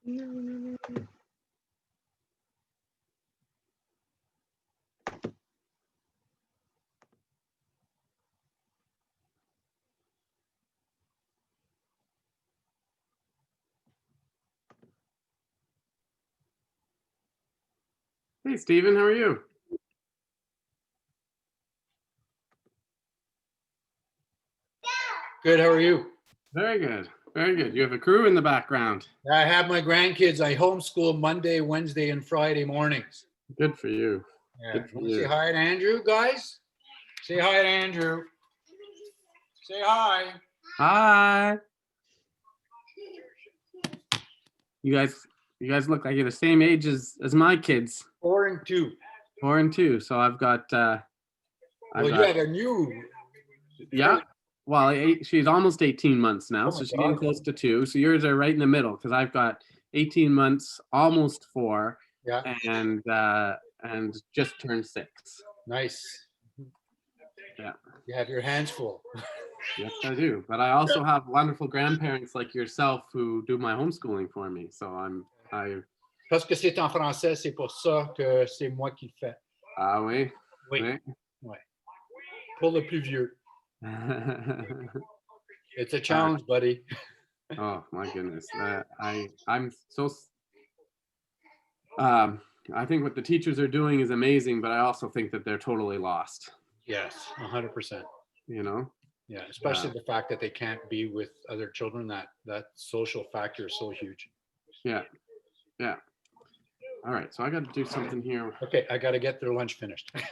No. Hey, Stephen, how are you? Good, how are you? Very good, very good. You have a crew in the background. I have my grandkids. I homeschool Monday, Wednesday, and Friday mornings. Good for you. Yeah. Good for Want to you. say hi to Andrew, guys? Say hi to Andrew. Say hi. Hi. You guys look like you're the same age as my kids. 4 and 2. 4 and 2. So I've got. Well, you have a new. Yeah. Well, she's almost 18 months now, Oh so my she's getting God. close to 2. So yours are right in the middle because I've got 18 months, almost 4, Yeah. and just turned 6. Nice. Yeah. You have your hands full. Yes, I do. But I also have wonderful grandparents like yourself who do my homeschooling for me. So Parce que c'est en français, c'est pour ça que c'est moi qui le fais. Ah oui. Oui. Ouais. Pour le plus vieux. It's a challenge, buddy. Oh my goodness. I'm so. I think what the teachers are doing is amazing, but I also think that they're totally lost. Yes, 100%. You know. Yeah, especially the fact that they can't be with other children. That social factor is so huge. Yeah. Yeah. All right, so I got to do something here. Okay, I got to get their lunch finished. Okay.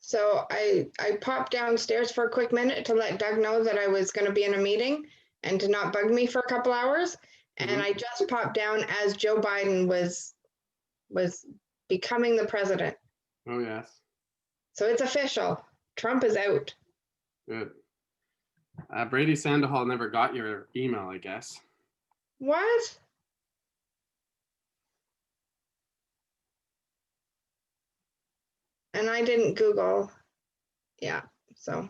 So I popped downstairs for a quick minute to let Doug know that I was going to be in a meeting and to not bug me for a couple hours. And I just popped down as Joe Biden was becoming the president. Oh yes. So it's official. Trump is out. Good. Brady Sandoval never got your email, I guess. What? And I didn't Google. Yeah, so.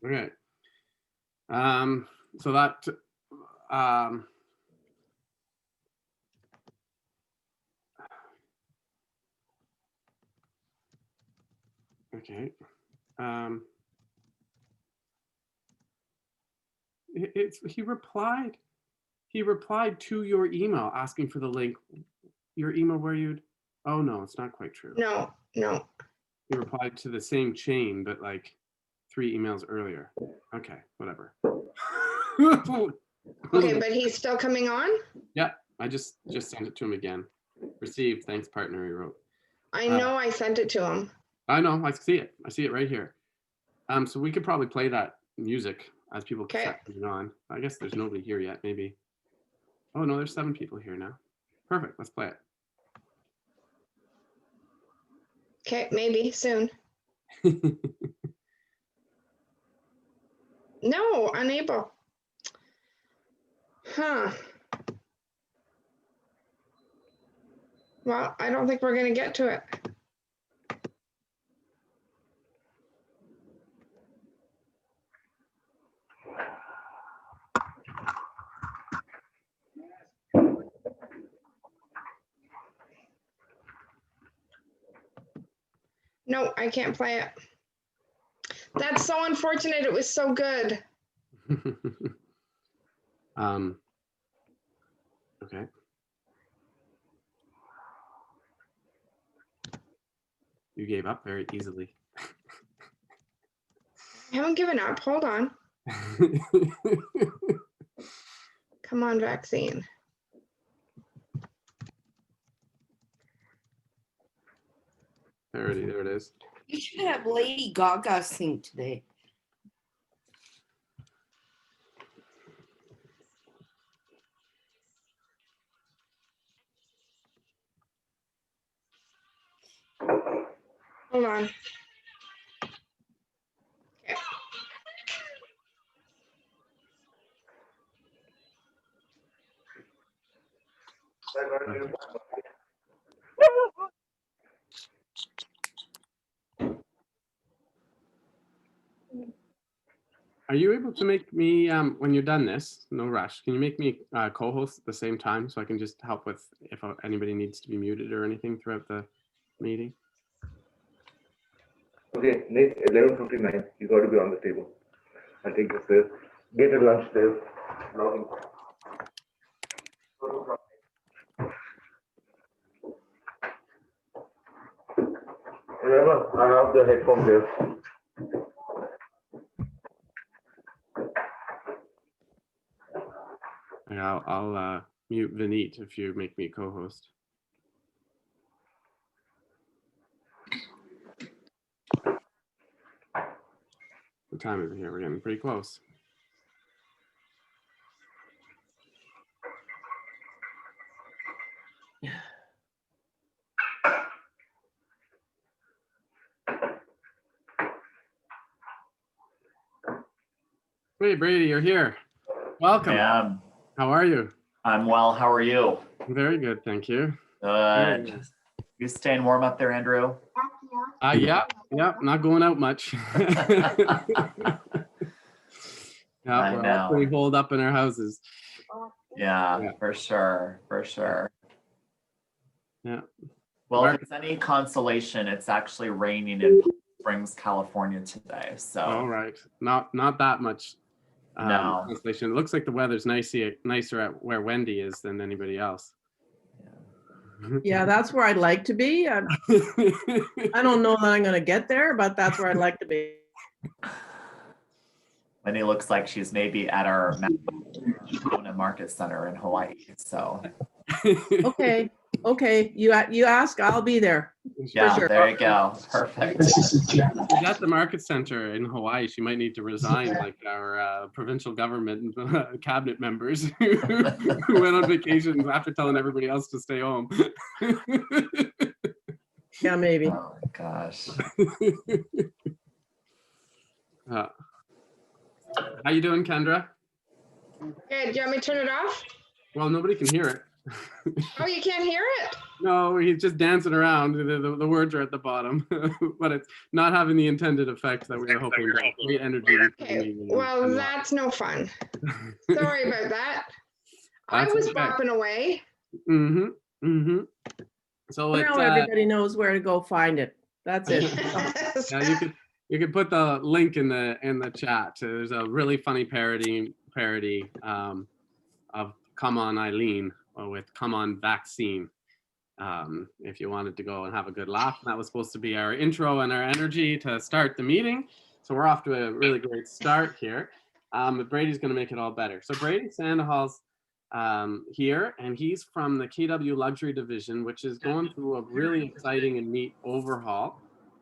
Okay. So that okay. He replied to your email asking for the link. Your email where you'd. Oh no, it's not quite true. No. He replied to the same chain, but like 3 emails earlier. Okay, whatever. Okay, but he's still coming on? Yeah, I just sent it to him again. Received, thanks partner, he wrote. I know I sent it to him. I know, I see it. I see it right here. So we could probably play that music as people start coming on. I guess there's nobody here yet, maybe. Oh no, there's 7 people here now. Perfect, let's play it. Okay, maybe soon. No, unable. Huh. Well, I don't think we're going to get to it. No, I can't play it. That's so unfortunate. It was so good. Okay. You gave up very easily. I haven't given up. Hold on. Come on, vaccine. There it is. You should have Lady Gaga sing today. Hold on. Okay. Are you able to make me, when you're done this, no rush, can you make me co-host at the same time so I can just help with if anybody needs to be muted or anything throughout the meeting? Okay, Nate, 11:59. You got to be on the table. I'll take this there. Get a lunch there. Log in. Remember, I have the headphone there. Yeah, I'll mute Vineet if you make me co-host. What time is it here? We're getting pretty close. Hey, Brady, you're here. Welcome. Yeah, How are you? I'm well. How are you? Very good, thank you. Good. You staying warm up there, Andrew? Yeah, not going out much. Yeah, I we're all know. pretty holed up in our houses. Yeah, Yeah. for sure. For sure. Yeah. Well, Mark- if it's any consolation, it's actually raining in Palm Springs, California today. So All right, not that much No. translation. It looks like the weather's nicer at where Wendy is than anybody else. Yeah, that's where I'd like to be. I don't know that I'm going to get there, but that's where I'd like to be. Wendy looks like she's maybe at our Mauna Market Center in Hawaii. So Okay, you ask, I'll be there. yeah, sure. there you go. Perfect. She's at the market center in Hawaii. She might need to resign, like our provincial government cabinet members who went on vacation after telling everybody else to stay home. Yeah, maybe. Oh my gosh. How you doing, Kendra? Okay, do you want me to turn it off? Well, nobody can hear it. Oh, you can't hear it? No, he's just dancing around. The words are at the bottom, but it's not having the intended effect that we were hoping. Great energy. Okay, well, that's no fun. Sorry about that. I That's was okay. bopping away. So Now everybody knows where to go find it. That's it. yeah, you could put the link in the chat. There's a really funny parody of "Come On Eileen" with "Come On Vaccine." If you wanted to go and have a good laugh, and that was supposed to be our intro and our energy to start the meeting. So we're off to a really great start here. But Brady's going to make it all better. So Brady Sandoval's here, and he's from the KW Luxury Division, which is going through a really exciting and neat overhaul.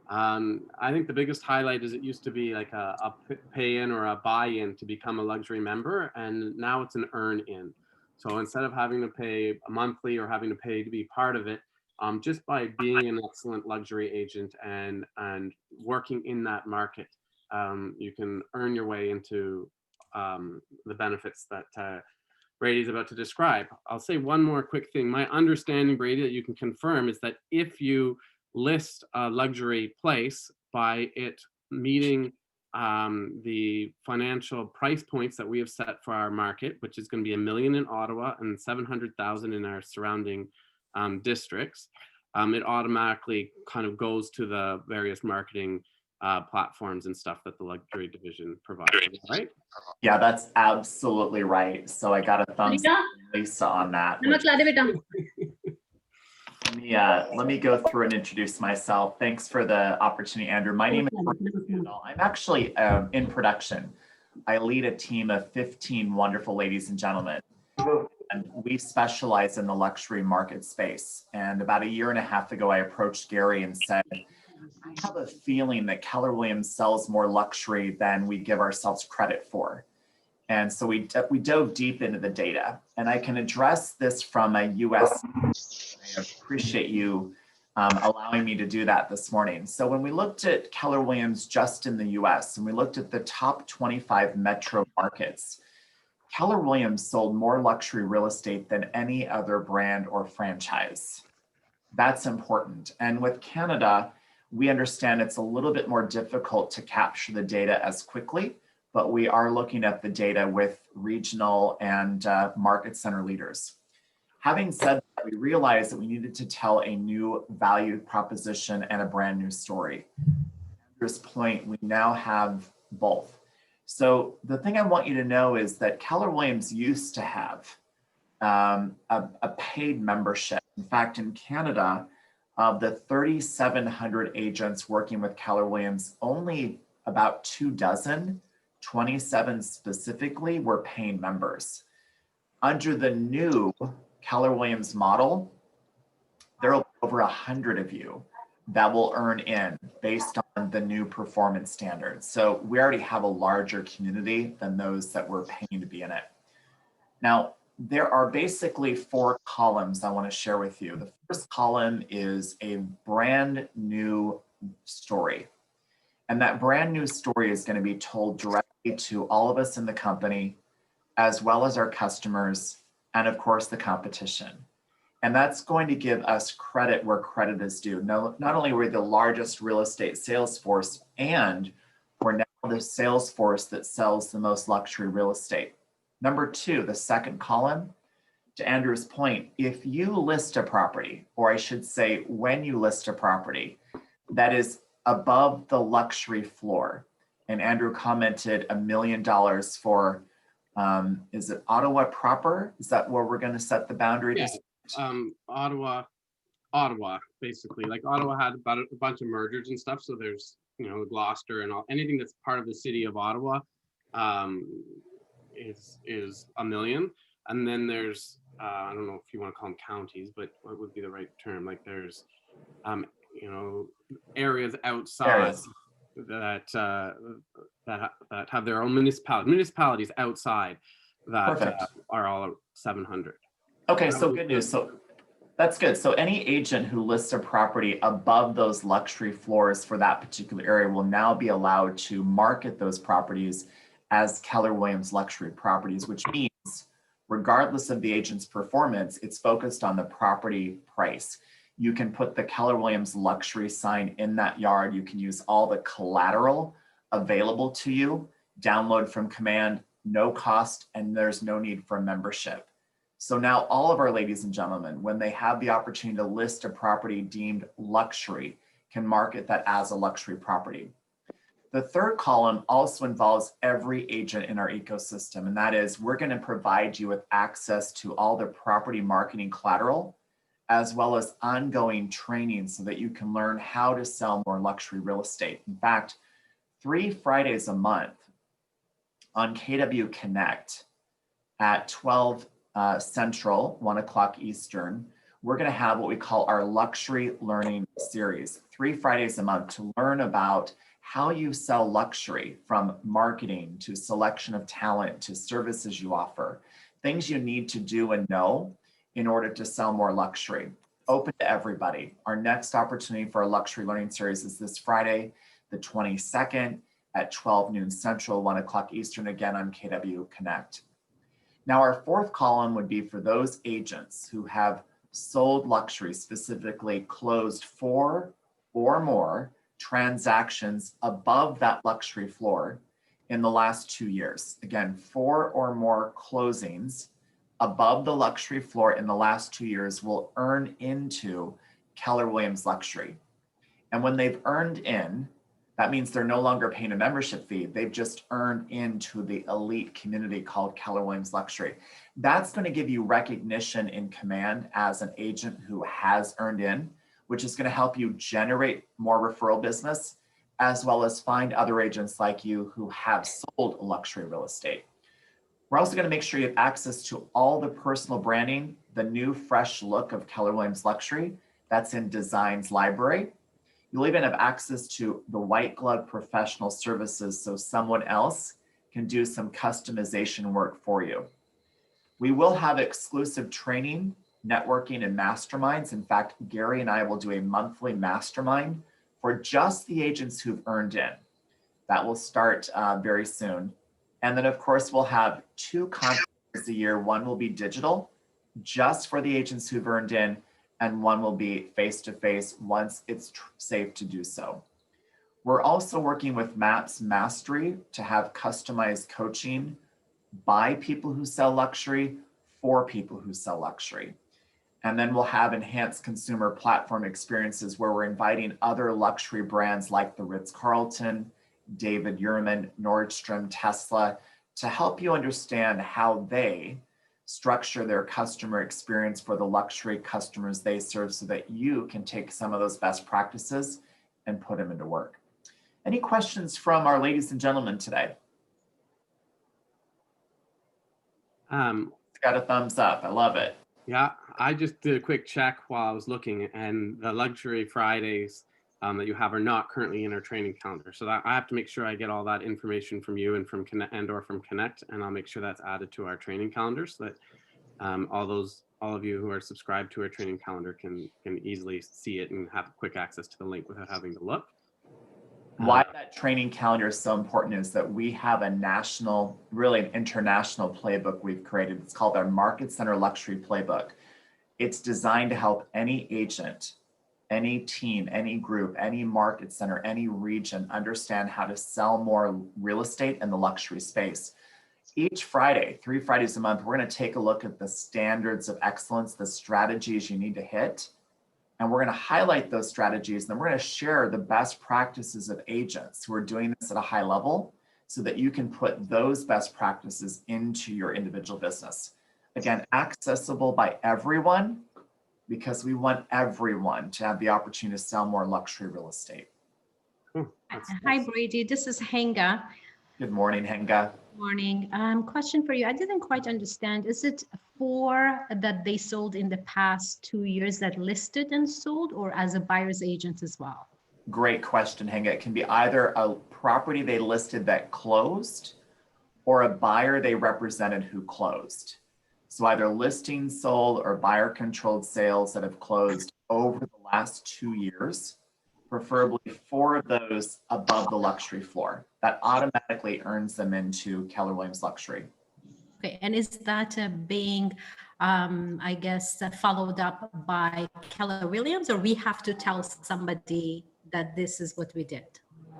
I think the biggest highlight is it used to be like a pay-in or a buy-in to become a luxury member, and now it's an earn-in. So instead of having to pay a monthly or having to pay to be part of it, just by being an excellent luxury agent and working in that market, you can earn your way into the benefits that Brady's about to describe. I'll say one more quick thing. My understanding, Brady, that you can confirm is that if you list a luxury place by it meeting the financial price points that we have set for our market, which is going to be $1 million in Ottawa and 700,000 in our surrounding districts, it automatically kind of goes to the various marketing platforms and stuff that the luxury division provides, right? Yeah, that's absolutely right. So I got a thumbs up from Lisa on that. Let me go through and introduce myself. Thanks for the opportunity, Andrew. My name is Brian. I'm actually in production. I lead a team of 15 wonderful ladies and gentlemen, and we specialize in the luxury market space. And about 1.5 years ago, I approached Gary and said, I have a feeling that Keller Williams sells more luxury than we give ourselves credit for. And so we dove deep into the data, and I can address this from a US. I appreciate you allowing me to do that this morning. So when we looked at Keller Williams just in the US, and we looked at the top 25 metro markets, Keller Williams sold more luxury real estate than any other brand or franchise. That's important. And with Canada, we understand it's a little bit more difficult to capture the data as quickly, but we are looking at the data with regional and market center leaders. Having said that, we realized that we needed to tell a new value proposition and a brand new story. At this point, we now have both. So the thing I want you to know is that Keller Williams used to have a paid membership. In fact, in Canada, of the 3,700 agents working with Keller Williams, only about 24, 27 specifically, were paying members. Under the new Keller Williams model, there will be over 100 of you that will earn in based on the new performance standards. So we already have a larger community than those that were paying to be in it. Now, there are basically 4 columns I want to share with you. The first column is a brand new story. And that brand new story is going to be told directly to all of us in the company, as well as our customers, and of course, the competition. And that's going to give us credit where credit is due. Not only are we the largest real estate sales force, and we're now the sales force that sells the most luxury real estate. Number 2, the second column, to Andrew's point, if you list a property, or I should say, when you list a property that is above the luxury floor, and Andrew commented $1 million for, is it Ottawa proper? Is that where we're going to set the boundary? Yeah, Ottawa, basically. Like Ottawa had about a bunch of mergers and stuff. So there's, you know, Gloucester and anything that's part of the city of Ottawa is $1 million. And then there's, I don't know if you want to call them counties, but what would be the right term? Like there's, you know, areas outside that have their own municipalities outside that are all 700. Okay, so good news. So that's good. So any agent who lists a property above those luxury floors for that particular area will now be allowed to market those properties as Keller Williams luxury properties, which means regardless of the agent's performance, it's focused on the property price. You can put the Keller Williams luxury sign in that yard. You can use all the collateral available to you, download from command, no cost, and there's no need for a membership. So now all of our ladies and gentlemen, when they have the opportunity to list a property deemed luxury, can market that as a luxury property. The third column also involves every agent in our ecosystem, and that is we're going to provide you with access to all the property marketing collateral, as well as ongoing training so that you can learn how to sell more luxury real estate. In fact, 3 Fridays a month on KW Connect at 12 Central, 1 o'clock Eastern, we're going to have what we call our luxury learning series, 3 Fridays a month to learn about how you sell luxury, from marketing to selection of talent to services you offer, things you need to do and know in order to sell more luxury. Open to everybody. Our next opportunity for a luxury learning series is this Friday, the 22nd at 12 noon Central, 1 o'clock Eastern, again on KW Connect. Now, our fourth column would be for those agents who have sold luxury, specifically closed 4 or more transactions above that luxury floor in the last 2 years. Again, 4 or more closings above the luxury floor in the last 2 years will earn into Keller Williams Luxury. And when they've earned in, that means they're no longer paying a membership fee. They've just earned into the elite community called Keller Williams Luxury. That's going to give you recognition in command as an agent who has earned in, which is going to help you generate more referral business, as well as find other agents like you who have sold luxury real estate. We're also going to make sure you have access to all the personal branding, the new fresh look of Keller Williams Luxury. That's in Designs Library. You'll even have access to the white glove professional services so someone else can do some customization work for you. We will have exclusive training networking and masterminds. In fact, Gary and I will do a monthly mastermind for just the agents who've earned in. That will start very soon. And then of course, we'll have 2 conferences a year. One will be digital, just for the agents who've earned in, and one will be face-to-face once it's safe to do so. We're also working with MAPS Mastery to have customized coaching by people who sell luxury for people who sell luxury. And then we'll have enhanced consumer platform experiences where we're inviting other luxury brands like the Ritz-Carlton, David Yurman, Nordstrom, Tesla, to help you understand how they structure their customer experience for the luxury customers they serve so that you can take some of those best practices and put them into work. Any questions from our ladies and gentlemen today? It's got a thumbs up. I love it. Yeah, I just did a quick check while I was looking, and the Luxury Fridays that you have are not currently in our training calendar. So that I have to make sure I get all that information from you and from Connect, and or from Connect, and I'll make sure that's added to our training calendar so that all of you who are subscribed to our training calendar can easily see it and have quick access to the link without having to look. Why that training calendar is so important is that we have a national, really an international playbook we've created. It's called our Market Center Luxury Playbook. It's designed to help any agent, any team, any group, any market center, any region understand how to sell more real estate in the luxury space. Each Friday, 3 Fridays a month, we're going to take a look at the standards of excellence, the strategies you need to hit. And we're going to highlight those strategies, and then we're going to share the best practices of agents who are doing this at a high level so that you can put those best practices into your individual business. Again, accessible by everyone, because we want everyone to have the opportunity to sell more luxury real estate. Hi, Brady. This is Henga. Good morning, Henga. Morning. Question for you. I didn't quite understand. Is it 4 that they sold in the past 2 years that listed and sold, or as a buyer's agent as well? Great question, Henga. It can be either a property they listed that closed or a buyer they represented who closed. So either listing sold or buyer controlled sales that have closed over the last 2 years, preferably 4 of those above the luxury floor. That automatically earns them into Keller Williams Luxury. Okay, and is that being, I guess, followed up by Keller Williams, or we have to tell somebody that this is what we did?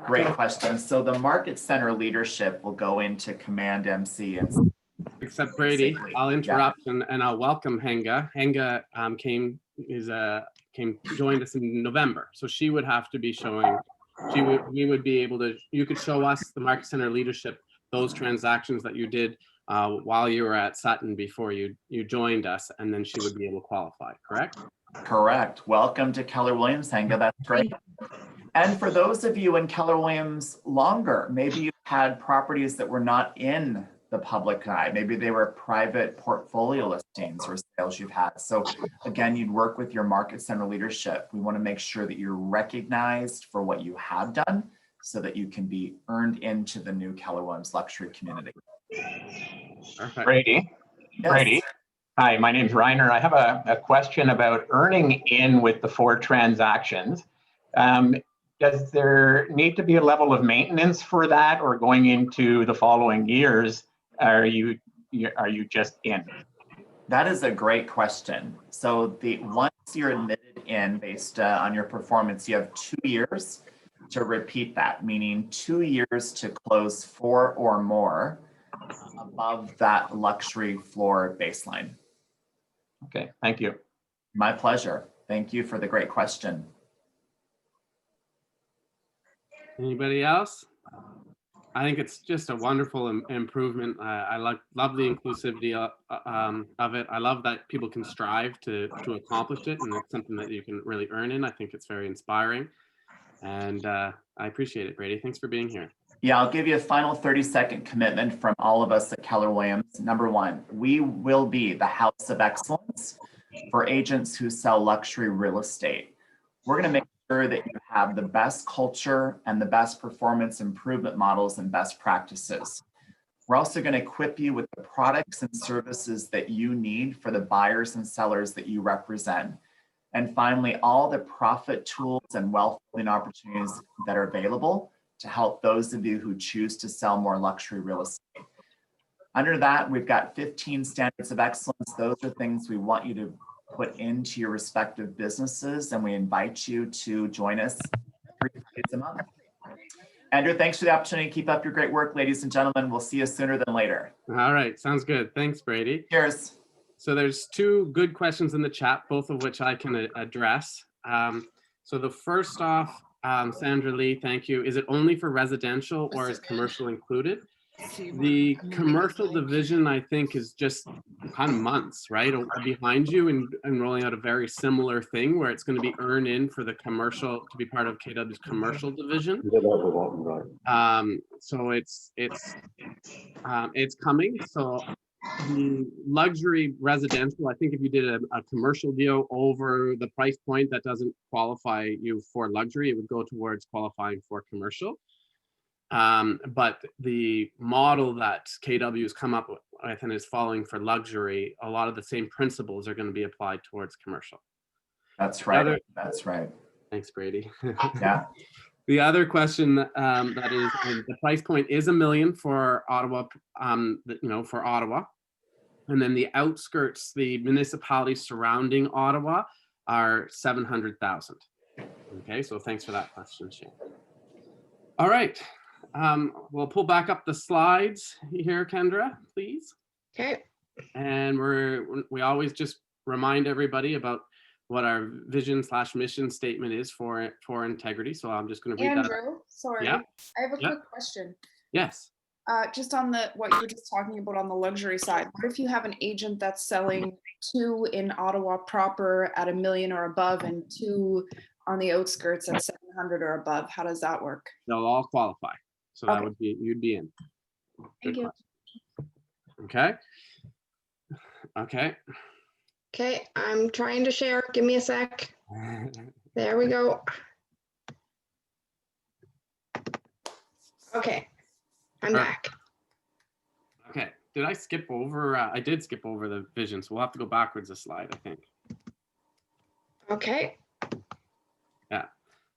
Great question. So the Market Center leadership will go into Command MC and Except Brady, I'll interrupt and I'll welcome Henga. Henga joined us in November, so she would have to be showing. We would be able to. You could show us, the Market Center leadership, those transactions that you did while you were at Sutton before you joined us, and then she would be able to qualify. Correct? Correct. Welcome to Keller Williams, Henga. That's great. And for those of you in Keller Williams longer, maybe you had properties that were not in the public eye. Maybe they were private portfolio listings or sales you've had. So again, you'd work with your Market Center leadership. We want to make sure that you're recognized for what you have done so that you can be earned into the new Keller Williams luxury community. Perfect. Brady. Yes. Brady. Hi, my name's Reiner. I have a question about earning in with the 4 transactions. Does there need to be a level of maintenance for that, or going into the following years, are you just in? That is a great question. So once you're admitted in based on your performance, you have 2 years to repeat that, meaning 2 years to close 4 or more above that luxury floor baseline. Okay, thank you. My pleasure. Thank you for the great question. Anybody else? I think it's just a wonderful improvement. I love the inclusivity of it. I love that people can strive to accomplish it, and it's something that you can really earn in. I think it's very inspiring, and I appreciate it, Brady. Thanks for being here. Yeah, I'll give you a final 30-second commitment from all of us at Keller Williams. Number 1, we will be the house of excellence for agents who sell luxury real estate. We're going to make sure that you have the best culture and the best performance improvement models and best practices. We're also going to equip you with the products and services that you need for the buyers and sellers that you represent. And finally, all the profit tools and wealth building opportunities that are available to help those of you who choose to sell more luxury real estate. Under that, we've got 15 standards of excellence. Those are things we want you to put into your respective businesses, and we invite you to join us 3 days a month. Andrew, thanks for the opportunity. Keep up your great work, ladies and gentlemen. We'll see you sooner than later. All right, sounds good. Thanks, Brady. Cheers. So there's 2 good questions in the chat, both of which I can address. So the first off, Sandra Lee, thank you. Is it only for residential or is commercial included? The commercial division, I think, is just kind of months, right, behind you and rolling out a very similar thing where it's going to be earn in for the commercial to be part of KW's commercial division. So it's coming. So the luxury residential, I think if you did a commercial deal over the price point that doesn't qualify you for luxury, it would go towards qualifying for commercial. But the model that KW has come up with and is following for luxury, a lot of the same principles are going to be applied towards commercial. That's right. That's right. Thanks, Brady. Yeah. The other question that is, the price point is $1 million for Ottawa, for Ottawa. And then the outskirts, the municipalities surrounding Ottawa are 700,000. Okay, so thanks for that question, Shane. All right. We'll pull back up the slides here, Kendra, please. Okay. And we always just remind everybody about what our vision/mission statement is for integrity. So I'm just going to read that. Andrew, sorry, Yeah. I have a quick question. Yes. Just on what you were just talking about on the luxury side. What if you have an agent that's selling 2 in Ottawa proper at $1 million or above and 2 on the outskirts at 700 or above? How does that work? They'll all qualify. So Okay. that would be, you'd be in. Thank you. Okay. Okay. Okay, I'm trying to share. Give me a sec. There we go. Okay, I'm back. Okay. Did I skip over? I did skip over the vision, so we'll have to go backwards a slide, I think. Okay. Yeah.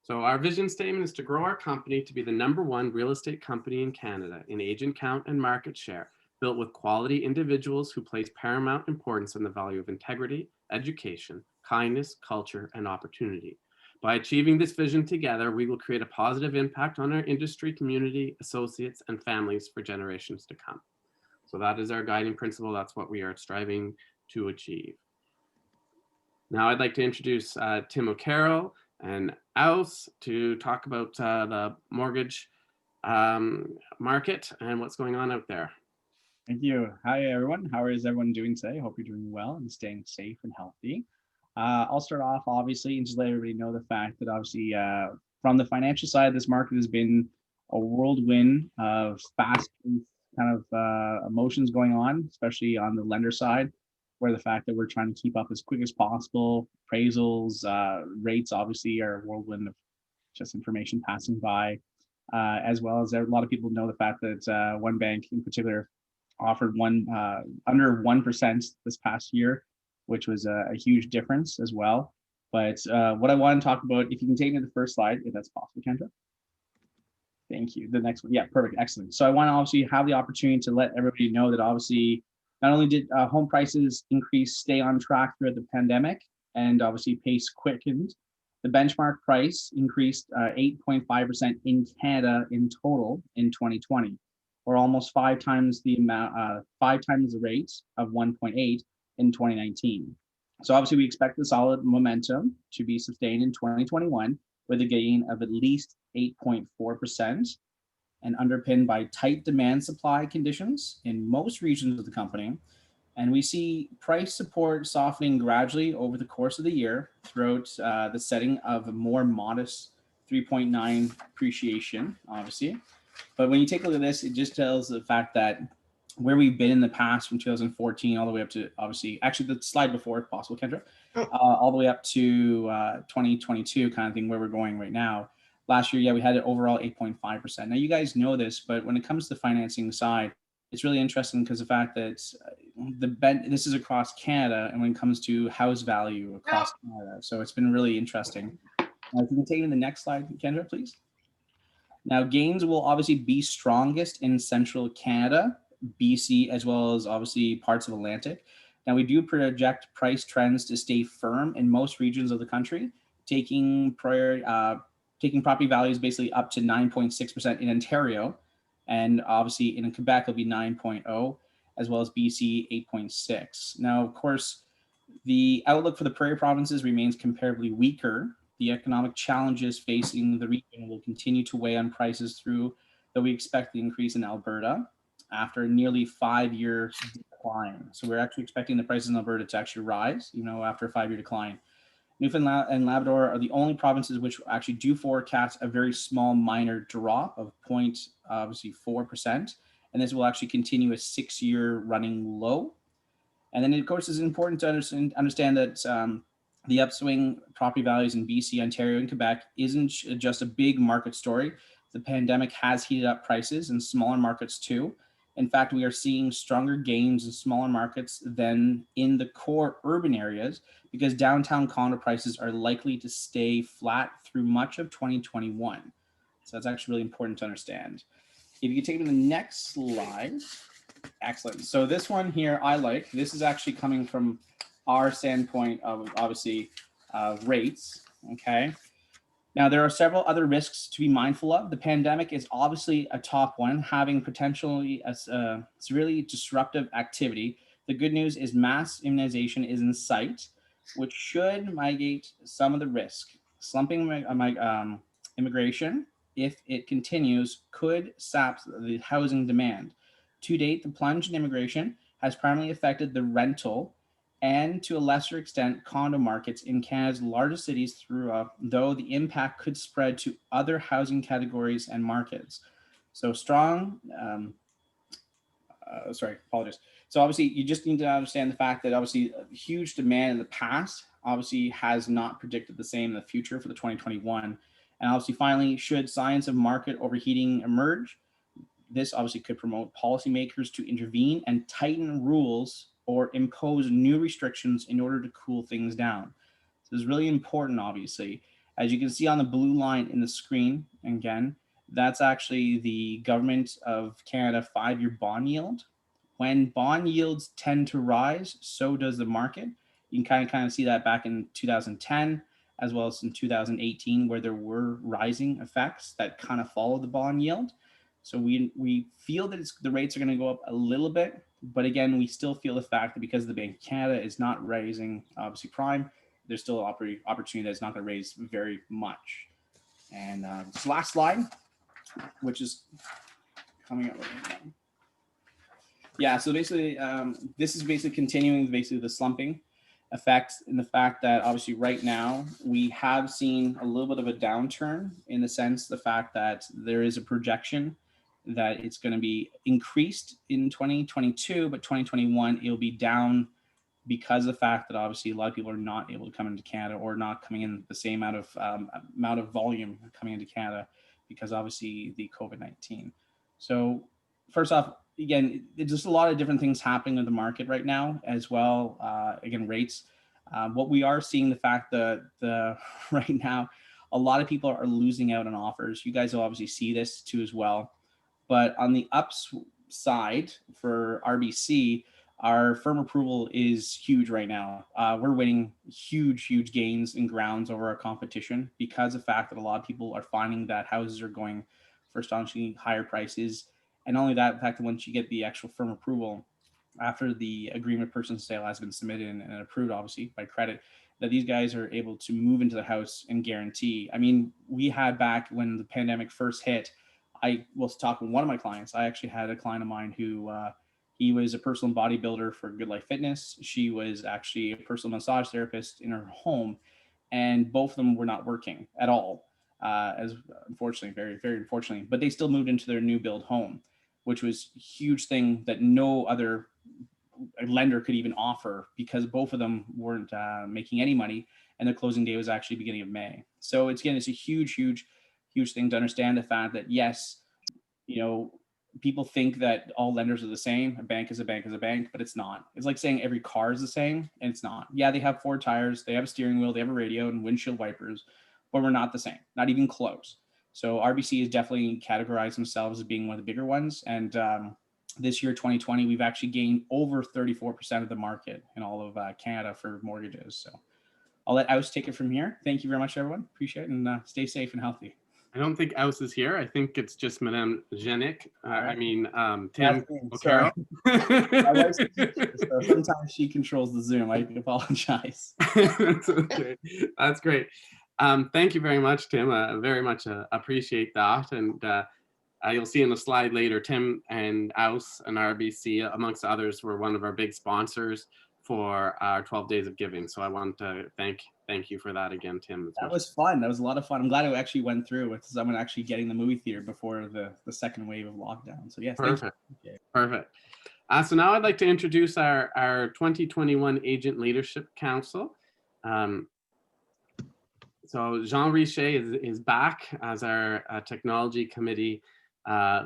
So our vision statement is to grow our company to be the #1 real estate company in Canada in agent count and market share, built with quality individuals who place paramount importance on the value of integrity, education, kindness, culture, and opportunity. By achieving this vision together, we will create a positive impact on our industry, community, associates, and families for generations to come. So that is our guiding principle. That's what we are striving to achieve. Now I'd like to introduce Tim O'Carroll and Aus to talk about the mortgage market and what's going on out there. Thank you. Hi, everyone. How is everyone doing today? Hope you're doing well and staying safe and healthy. I'll start off, obviously, and just let everybody know the fact that, obviously, from the financial side, this market has been a whirlwind of fast kind of emotions going on, especially on the lender side, where the fact that we're trying to keep up as quick as possible. Appraisals, rates, obviously, are a whirlwind of just information passing by, as well as a lot of people know the fact that one bank in particular offered under 1% this past year, which was a huge difference as well. But what I want to talk about, if you can take me to the first slide, if that's possible, Kendra. Thank you. The next one. Yeah, perfect. Excellent. So I want to obviously have the opportunity to let everybody know that obviously not only did home prices stay on track throughout the pandemic, and obviously pace quickened, the benchmark price increased 8.5% in Canada in total in 2020, or almost 5 times the amount, 5 times the rate of 1.8 in 2019. So obviously we expect the solid momentum to be sustained in 2021 with a gain of at least 8.4% and underpinned by tight demand supply conditions in most regions of the company. And we see price support softening gradually over the course of the year throughout the setting of a more modest 3.9 appreciation, obviously. But when you take a look at this, it just tells the fact that where we've been in the past from 2014 all the way up to, obviously, actually the slide before, if possible, Kendra, all the way up to 2022 kind of thing, where we're going right now. Last year, yeah, we had an overall 8.5%. Now, you guys know this, but when it comes to the financing side, it's really interesting because the fact that this is across Canada, and when it comes to house value across Canada, so it's been really interesting. If you can take it to the next slide, Kendra, please. Now, gains will obviously be strongest in central Canada, BC, as well as obviously parts of Atlantic. Now, we do project price trends to stay firm in most regions of the country, taking property values basically up to 9.6% in Ontario, and obviously in Quebec it'll be 9.0, as well as BC 8.6. Now, of course, the outlook for the prairie provinces remains comparably weaker. The economic challenges facing the region will continue to weigh on prices through, though we expect the increase in Alberta after a nearly 5-year decline. So we're actually expecting the prices in Alberta to actually rise, after a 5-year decline. Newfoundland and Labrador are the only provinces which actually do forecast a very small minor drop of 0.4%. And this will actually continue a 6-year running low. And then, of course, it's important to understand that the upswing property values in BC, Ontario, and Quebec isn't just a big market story. The pandemic has heated up prices in smaller markets too. In fact, we are seeing stronger gains in smaller markets than in the core urban areas because downtown condo prices are likely to stay flat through much of 2021. So that's actually really important to understand. If you could take me to the next slide. Excellent. So this one here I like. This is actually coming from our standpoint of obviously rates. Okay. Now, there are several other risks to be mindful of. The pandemic is obviously a top one, having potentially a severely disruptive activity. The good news is mass immunization is in sight, which should mitigate some of the risk. Slumping immigration, if it continues, could sap the housing demand. To date, the plunge in immigration has primarily affected the rental and to a lesser extent, condo markets in Canada's largest cities though the impact could spread to other housing categories and markets. So strong, apologies. So obviously you just need to understand the fact that obviously huge demand in the past obviously has not predicted the same in the future for the 2021. And obviously finally, should signs of market overheating emerge, this obviously could promote policymakers to intervene and tighten rules or impose new restrictions in order to cool things down. So it's really important, obviously. As you can see on the blue line in the screen, again, that's actually the Government of Canada 5-year bond yield. When bond yields tend to rise, so does the market. You can kind of see that back in 2010, as well as in 2018, where there were rising effects that kind of followed the bond yield. So we feel that the rates are going to go up a little bit, but again, we still feel the fact that because the Bank of Canada is not raising obviously prime, there's still an opportunity that's not going to raise very much. And this last slide, which is coming up right now. Yeah, so basically, this is basically continuing the slumping effect in the fact that obviously right now we have seen a little bit of a downturn in the sense the fact that there is a projection that it's going to be increased in 2022, but 2021 it'll be down because of the fact that obviously a lot of people are not able to come into Canada or not coming in the same amount of volume coming into Canada because obviously the COVID-19. So first off, again, there's just a lot of different things happening in the market right now as well. Again, rates. What we are seeing the fact that right now, a lot of people are losing out on offers. You guys will obviously see this too as well. But on the upside for RBC, our firm approval is huge right now. We're winning huge gains in grounds over our competition because of the fact that a lot of people are finding that houses are going for astonishingly higher prices. And not only that, the fact that once you get the actual firm approval, after the agreement purchase sale has been submitted and approved, obviously, by credit, that these guys are able to move into the house and guarantee. I mean, we had back when the pandemic first hit, I was talking with one of my clients. I actually had a client of mine who he was a personal bodybuilder for Good Life Fitness. She was actually a personal massage therapist in her home, and both of them were not working at all, as unfortunately, very unfortunately, but they still moved into their new build home, which was a huge thing that no other lender could even offer because both of them weren't making any money, and their closing day was actually beginning of May. So it's a huge thing to understand the fact that yes, people think that all lenders are the same. A bank is a bank is a bank, but it's not. It's like saying every car is the same, and it's not. Yeah, they have 4 tires, they have a steering wheel, they have a radio and windshield wipers, but we're not the same, not even close. So RBC has definitely categorized themselves as being one of the bigger ones. And this year, 2020, we've actually gained over 34% of the market in all of Canada for mortgages. So I'll let Aus take it from here. Thank you very much, everyone. Appreciate it, and stay safe and healthy. I don't think Aus is here. I think it's just Madame Jenik. Right. I mean, Tim Sorry. O'Carroll. My wife's a teacher, so sometimes she controls the Zoom. I apologize. That's okay. That's great. Thank you very much, Tim. Very much appreciate that. And you'll see in the slide later, Tim and Aus and RBC, amongst others, were one of our big sponsors for our 12 Days of Giving. So I want to thank you for that again, Tim. That was fun. That was a lot of fun. I'm glad it actually went through with someone actually getting the movie theater before the second wave of lockdown. So yes, perfect. Perfect. So now I'd like to introduce our 2021 Agent Leadership Council. So Jean Richet is back as our technology committee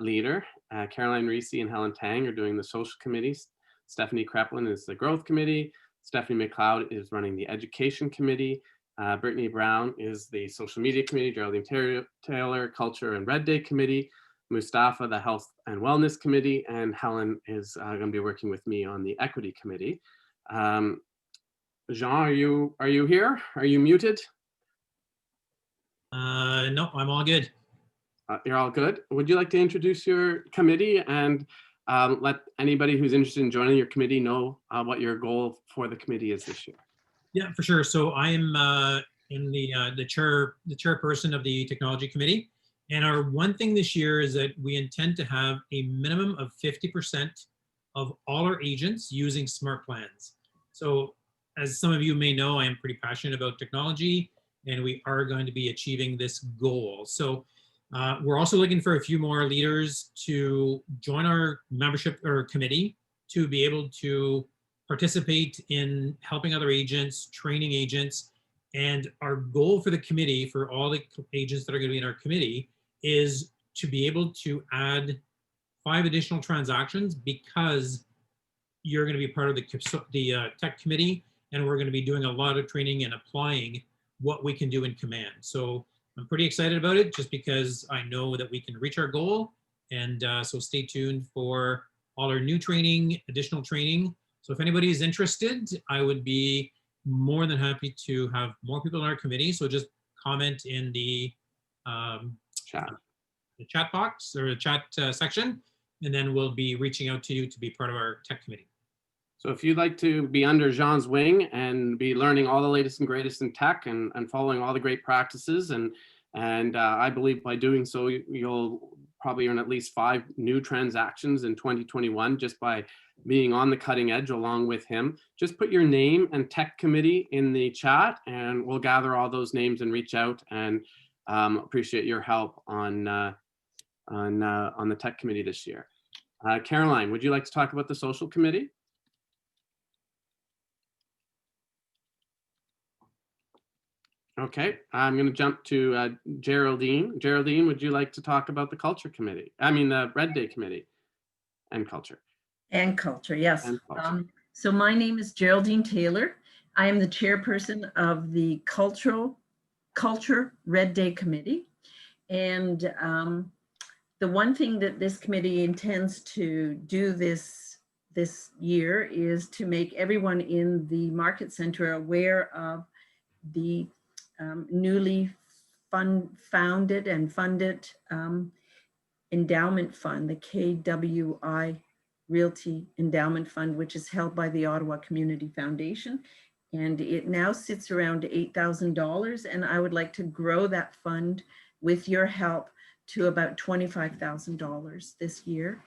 leader. Caroline Reese and Helen Tang are doing the social committees. Stephanie Kreplin is the growth committee. Stephanie McLeod is running the education committee. Brittany Brown is the social media committee. Geraldine Taylor, culture and Red Day committee. Mustafa, the health and wellness committee. And Helen is going to be working with me on the equity committee. Jean, are you here? Are you muted? No, I'm all good. You're all good. Would you like to introduce your committee and let anybody who's interested in joining your committee know what your goal for the committee is this year? Yeah, for sure. So I am in the chairperson of the technology committee, and our one thing this year is that we intend to have a minimum of 50% of all our agents using smart plans. So as some of you may know, I am pretty passionate about technology, and we are going to be achieving this goal. So we're also looking for a few more leaders to join our membership or committee to be able to participate in helping other agents, training agents. And our goal for the committee, for all the agents that are going to be in our committee, is to be able to add 5 additional transactions, because you're going to be part of the tech committee, and we're going to be doing a lot of training and applying what we can do in command. So I'm pretty excited about it, just because I know that we can reach our goal. And so stay tuned for all our new training, additional training. So if anybody is interested, I would be more than happy to have more people in our committee. So just comment in the chat box or the chat section, and then we'll be reaching out to you to be part of our tech committee. So if you'd like to be under Jean's wing and be learning all the latest and greatest in tech and following all the great practices, and I believe by doing so, you'll probably earn at least 5 new transactions in 2021 just by being on the cutting edge along with him. Just put your name and tech committee in the chat, and we'll gather all those names and reach out, and appreciate your help on the tech committee this year. Caroline, would you like to talk about the social committee? Okay, I'm going to jump to Geraldine. Geraldine, would you like to talk about the culture committee? I mean, the Red Day committee and culture. And culture, yes. And culture. So my name is Geraldine Taylor. I am the chairperson of the Culture Red Day Committee. And the one thing that this committee intends to do this year is to make everyone in the Market Center aware of the newly founded and funded endowment fund, the KWI Realty Endowment Fund, which is held by the Ottawa Community Foundation. And it now sits around $8,000. And I would like to grow that fund with your help to about $25,000 this year.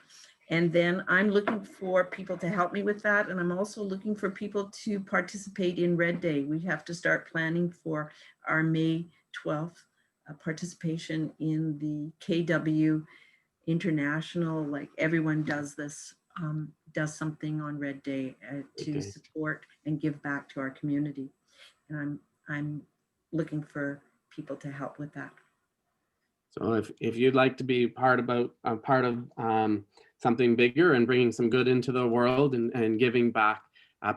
And then I'm looking for people to help me with that. And I'm also looking for people to participate in Red Day. We have to start planning for our May 12th participation in the KW International. Like everyone does this, does something on Red Day to support and give back to our community. And I'm looking for people to help with that. So if you'd like to be part of something bigger and bringing some good into the world and giving back,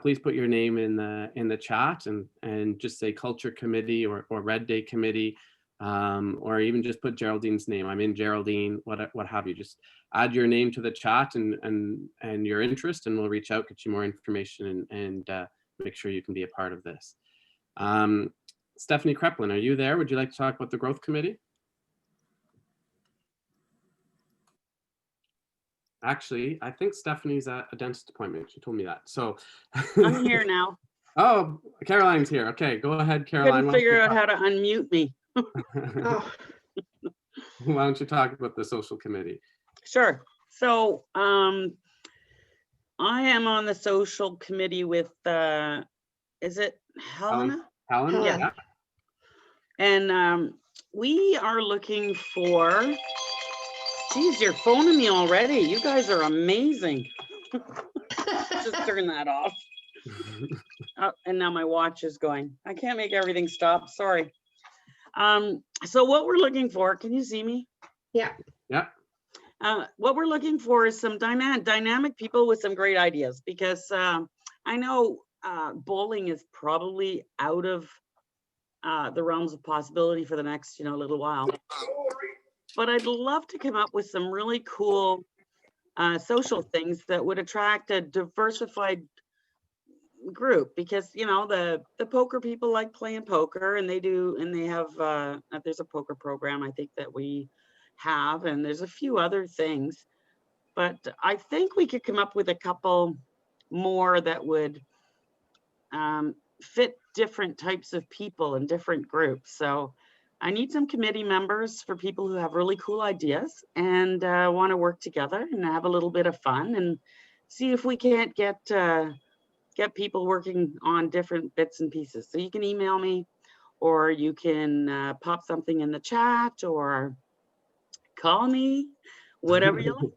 please put your name in the chat and just say Culture Committee or Red Day Committee, or even just put Geraldine's name. I'm in Geraldine, what have you. Just add your name to the chat and your interest, and we'll reach out, get you more information, and make sure you can be a part of this. Stephanie Kreplin, are you there? Would you like to talk about the Growth Committee? Actually, I think Stephanie's at a dentist appointment. She told me that. So I'm here now. Oh, Caroline's here. Okay, go ahead, Caroline. Couldn't figure out how to unmute me. Why don't you talk about the social committee? Sure. So I am on the social committee with is it Helena? Helen? Yeah. And we are looking for, geez, you're phoning me already. You guys are amazing. Just turn that off. Oh, and now my watch is going. I can't make everything stop. Sorry. So what we're looking for, can you see me? Yeah. Yeah. What we're looking for is some dynamic people with some great ideas, because I know bowling is probably out of the realms of possibility for the next, little while. But I'd love to come up with some really cool social things that would attract a diversified group, because the poker people like playing poker, and they have there's a poker program I think that we have, and there's a few other things, but I think we could come up with a couple more that would fit different types of people and different groups. So I need some committee members for people who have really cool ideas and want to work together and have a little bit of fun, and see if we can't get people working on different bits and pieces. So you can email me, or you can pop something in the chat, or call me, whatever you like.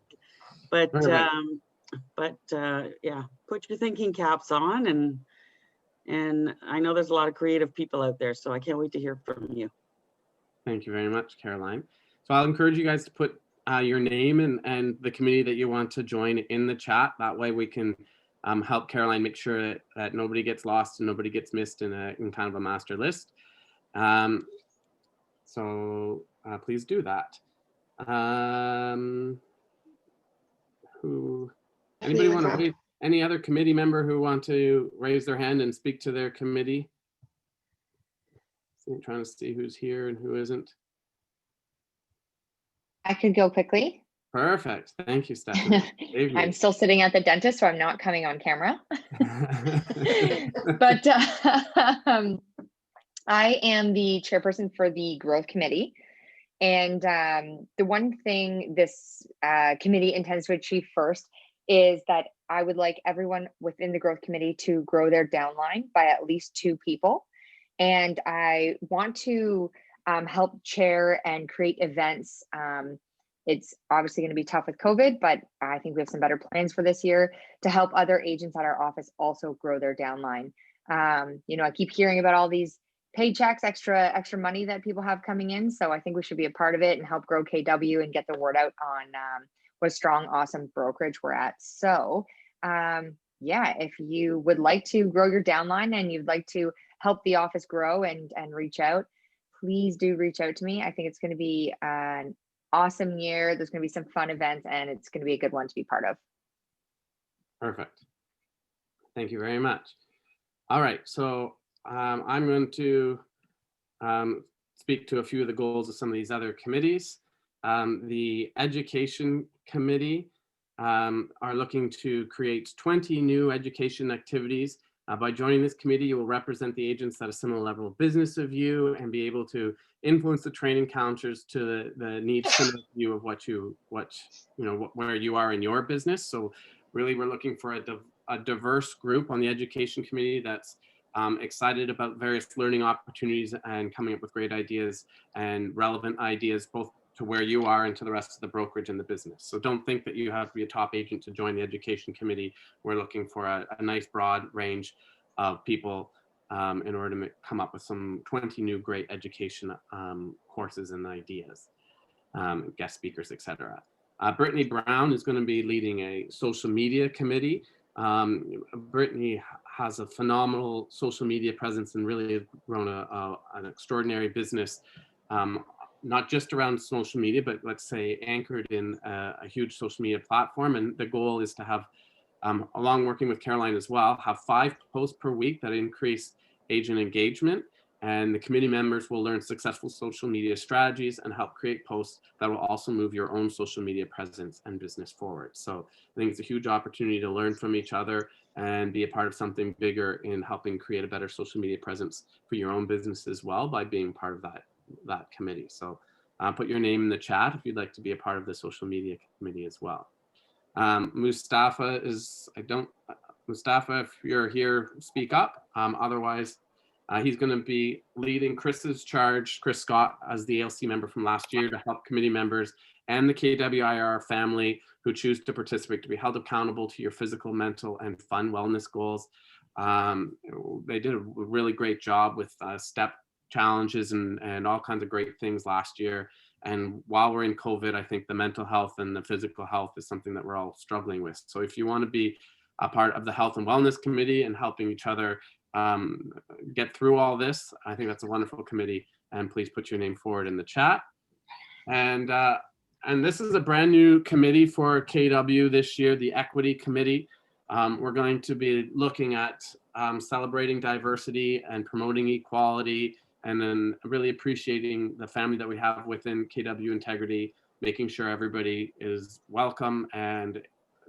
But yeah, put your thinking caps on, and I know there's a lot of creative people out there, so I can't wait to hear from you. Thank you very much, Caroline. So I'll encourage you guys to put your name and the committee that you want to join in the chat. That way we can help Caroline make sure that nobody gets lost and nobody gets missed in kind of a master list. So please do that. Any other committee member who want to raise their hand and speak to their committee? So I'm trying to see who's here and who isn't. I could go quickly. Perfect. Thank you, Stephanie. I'm still sitting at the dentist, so I'm not coming on camera. But I am the chairperson for the Growth Committee. And the one thing this committee intends to achieve first is that I would like everyone within the Growth Committee to grow their downline by at least 2 people. And I want to help chair and create events. It's obviously going to be tough with COVID, but I think we have some better plans for this year to help other agents at our office also grow their downline. I keep hearing about all these paychecks, extra money that people have coming in. So I think we should be a part of it and help grow KW and get the word out on what a strong, awesome brokerage we're at. So yeah, if you would like to grow your downline and you'd like to help the office grow and reach out, please do reach out to me. I think it's going to be an awesome year. There's going to be some fun events, and it's going to be a good one to be part of. Perfect. Thank you very much. All right, so I'm going to speak to a few of the goals of some of these other committees. The Education Committee are looking to create 20 new education activities. By joining this committee, you will represent the agents at a similar level of business of you and be able to influence the training counters to the needs similar to you of where you are in your business. So really, we're looking for a diverse group on the Education Committee that's excited about various learning opportunities and coming up with great ideas and relevant ideas, both to where you are and to the rest of the brokerage and the business. So don't think that you have to be a top agent to join the Education Committee. We're looking for a nice broad range of people in order to come up with some 20 new great education courses and ideas. guest speakers, etc. Brittany Brown is going to be leading a social media committee. Brittany has a phenomenal social media presence and really has grown an extraordinary business, not just around social media, but let's say anchored in a huge social media platform. And the goal is to have, along working with Caroline as well, have 5 posts per week that increase agent engagement. And the committee members will learn successful social media strategies and help create posts that will also move your own social media presence and business forward. So I think it's a huge opportunity to learn from each other and be a part of something bigger in helping create a better social media presence for your own business as well by being part of that committee. So put your name in the chat if you'd like to be a part of the social media committee as well. Mustafa is, Mustafa, if you're here, speak up. Otherwise, he's going to be leading Chris's charge, Chris Scott, as the ALC member from last year, to help committee members and the KWIR family who choose to participate to be held accountable to your physical, mental, and fun wellness goals. They did a really great job with step challenges and all kinds of great things last year. And while we're in COVID, I think the mental health and the physical health is something that we're all struggling with. So if you want to be a part of the Health and Wellness Committee and helping each other get through all this, I think that's a wonderful committee, and please put your name forward in the chat. And this is a brand new committee for KW this year, the Equity Committee. We're going to be looking at celebrating diversity and promoting equality, and then really appreciating the family that we have within KW Integrity, making sure everybody is welcome and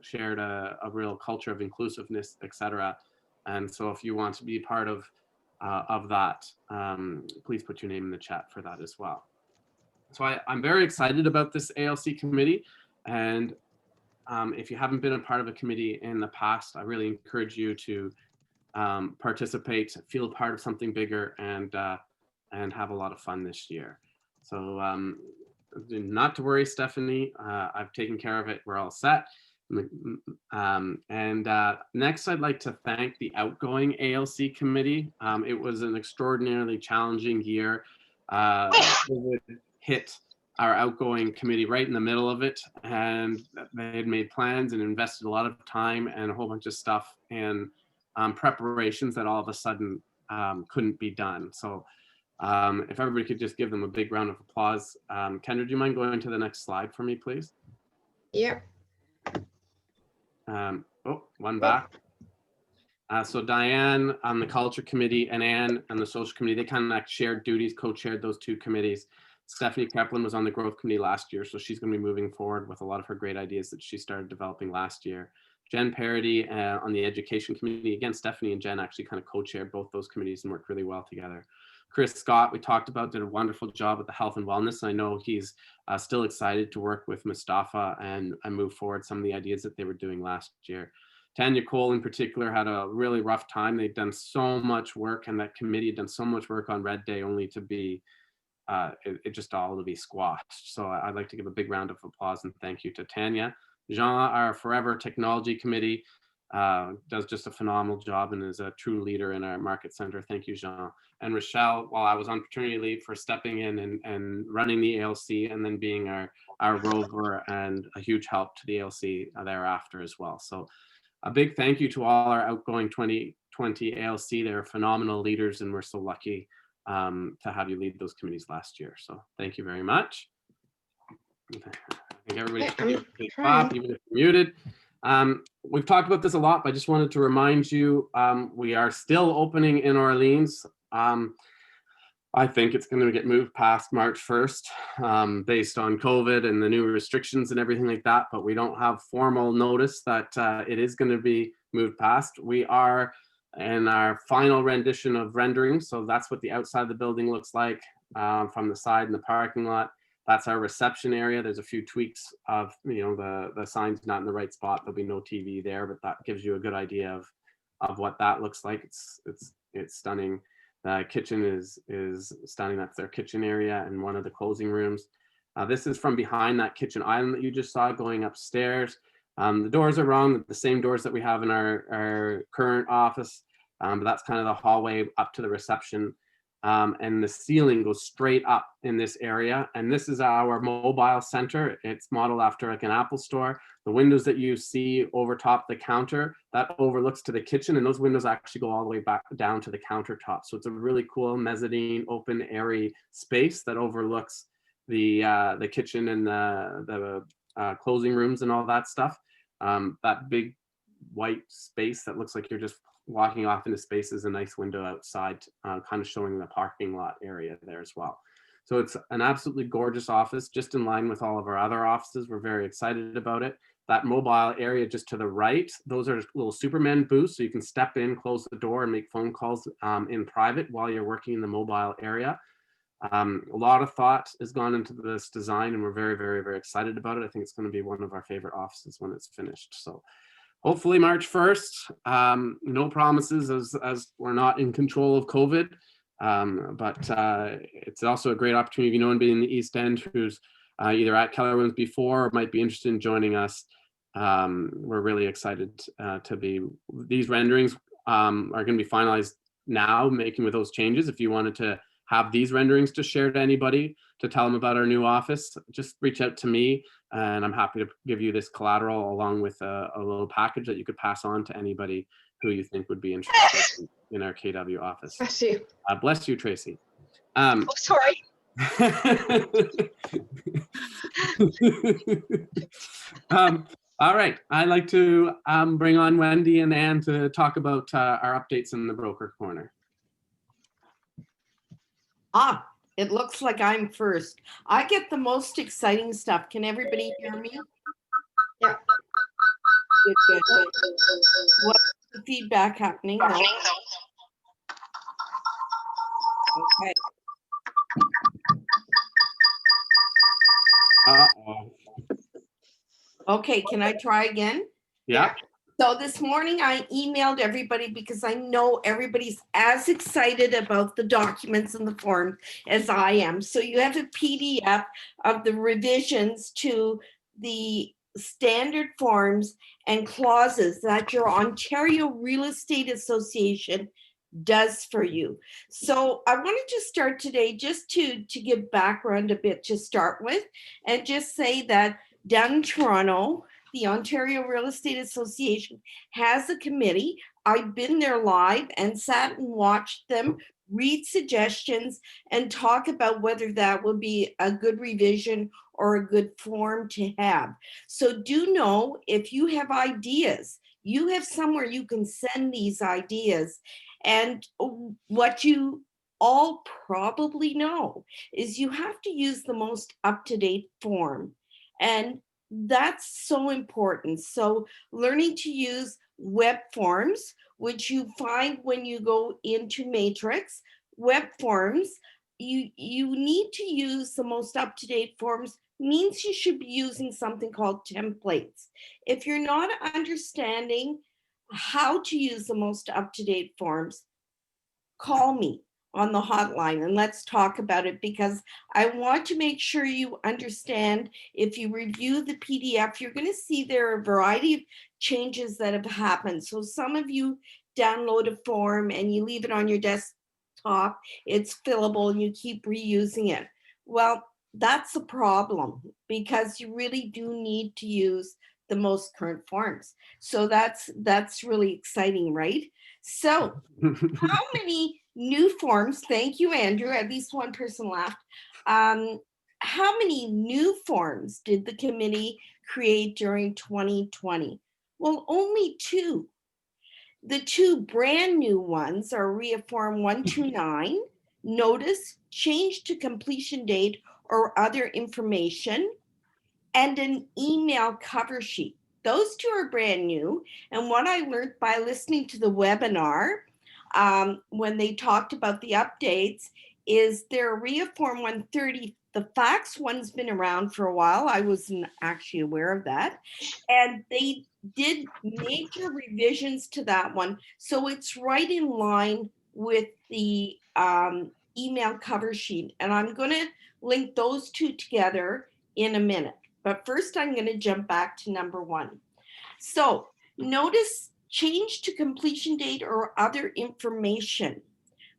shared a real culture of inclusiveness, etc. And so if you want to be part of that, please put your name in the chat for that as well. So I'm very excited about this ALC committee. And if you haven't been a part of a committee in the past, I really encourage you to participate, feel a part of something bigger, and have a lot of fun this year. So not to worry, Stephanie, I've taken care of it. We're all set. Next, I'd like to thank the outgoing ALC committee. It was an extraordinarily challenging year. COVID hit our outgoing committee right in the middle of it, and they had made plans and invested a lot of time and a whole bunch of stuff and preparations that all of a sudden couldn't be done. So if everybody could just give them a big round of applause. Kendra, do you mind going to the next slide for me, please? Yep. One back. So Diane on the culture committee and Anne on the social committee, they kind of shared duties, co-chaired those 2 committees. Stephanie Kaplan was on the growth committee last year, so she's going to be moving forward with a lot of her great ideas that she started developing last year. Jen Parody on the education committee. Again, Stephanie and Jen actually kind of co-chaired both those committees and worked really well together. Chris Scott, we talked about, did a wonderful job with the health and wellness. I know he's still excited to work with Mustafa and move forward some of the ideas that they were doing last year. Tanya Cole in particular had a really rough time. They'd done so much work, and that committee had done so much work on Red Day only to be, it just all to be squashed. So I'd like to give a big round of applause and thank you to Tanya. Jean, our Forever Technology Committee, does just a phenomenal job and is a true leader in our market center. Thank you, Jean. And Rochelle, while I was on paternity leave, for stepping in and running the ALC and then being our rover and a huge help to the ALC thereafter as well. So a big thank you to all our outgoing 2020 ALC. They're phenomenal leaders, and we're so lucky to have you lead those committees last year. So thank you very much. I think everybody should be up, even if you're muted. We've talked about this a lot, but I just wanted to remind you, we are still opening in Orleans. I think it's going to get moved past March 1st based on COVID and the new restrictions and everything like that, but we don't have formal notice that it is going to be moved past. We are in our final rendition of rendering, so that's what the outside of the building looks like from the side in the parking lot. That's our reception area. There's a few tweaks of, the sign's not in the right spot. There'll be no TV there, but that gives you a good idea of what that looks like. It's stunning. The kitchen is stunning. That's their kitchen area and one of the closing rooms. This is from behind that kitchen island that you just saw going upstairs. The doors are wrong, the same doors that we have in our current office, but that's kind of the hallway up to the reception. and the ceiling goes straight up in this area. And this is our mobile center. It's modeled after like an Apple store. The windows that you see over top the counter, that overlooks to the kitchen, and those windows actually go all the way back down to the countertop. So it's a really cool mezzanine, open, airy space that overlooks the kitchen and the closing rooms and all that stuff. That big white space that looks like you're just walking off into space is a nice window outside, kind of showing the parking lot area there as well. So it's an absolutely gorgeous office, just in line with all of our other offices. We're very excited about it. That mobile area just to the right, those are little Superman booths, so you can step in, close the door, and make phone calls in private while you're working in the mobile area. A lot of thought has gone into this design, and we're very, very, very excited about it. I think it's going to be one of our favorite offices when it's finished. So hopefully March 1st. No promises as we're not in control of COVID, but it's also a great opportunity if you know anybody in the East End who's either at Keller Williams before or might be interested in joining us. We're really excited to be, these renderings are going to be finalized now, making with those changes. If you wanted to have these renderings to share to anybody, to tell them about our new office, just reach out to me and I'm happy to give you this collateral along with a little package that you could pass on to anybody who you think would be interested in our KW office. Bless you. Bless you, Tracy. Oh, sorry. All right, I'd like to bring on Wendy and Anne to talk about our updates in the broker corner. It looks like I'm first. I get the most exciting stuff. Can everybody hear me? Yeah. Good. What's the feedback happening? No? Okay. Uh-oh. Okay, can I try again? Yeah. So this morning I emailed everybody because I know everybody's as excited about the documents and the form as I am. So you have a PDF of the revisions to the standard forms and clauses that your Ontario Real Estate Association does for you. So I wanted to start today just to give background a bit to start with, and just say that down in Toronto, the Ontario Real Estate Association has a committee. I've been there live and sat and watched them read suggestions and talk about whether that will be a good revision or a good form to have. So do know, if you have ideas, you have somewhere you can send these ideas. And what you all probably know is you have to use the most up-to-date form. And that's so important. So learning to use web forms, which you find when you go into Matrix, web forms, you need to use the most up-to-date forms, means you should be using something called templates. If you're not understanding how to use the most up-to-date forms, call me on the hotline and let's talk about it, because I want to make sure you understand. If you review the PDF, you're going to see there are a variety of changes that have happened. So some of you download a form and you leave it on your desktop, it's fillable and you keep reusing it. Well, that's a problem, because you really do need to use the most current forms. So that's really exciting, right? So how many new forms, thank you, Andrew, at least one person laughed. How many new forms did the committee create during 2020? Well, only 2. The 2 brand new ones are REA Form 129, notice, change to completion date or other information, and an email cover sheet. Those 2 are brand new. And what I learned by listening to the webinar, when they talked about the updates, is their REA Form 130, the fax one's been around for a while. I wasn't actually aware of that. And they did major revisions to that one. So it's right in line with the email cover sheet. And I'm going to link those 2 together in a minute. But first, I'm going to jump back to number 1. So notice change to completion date or other information.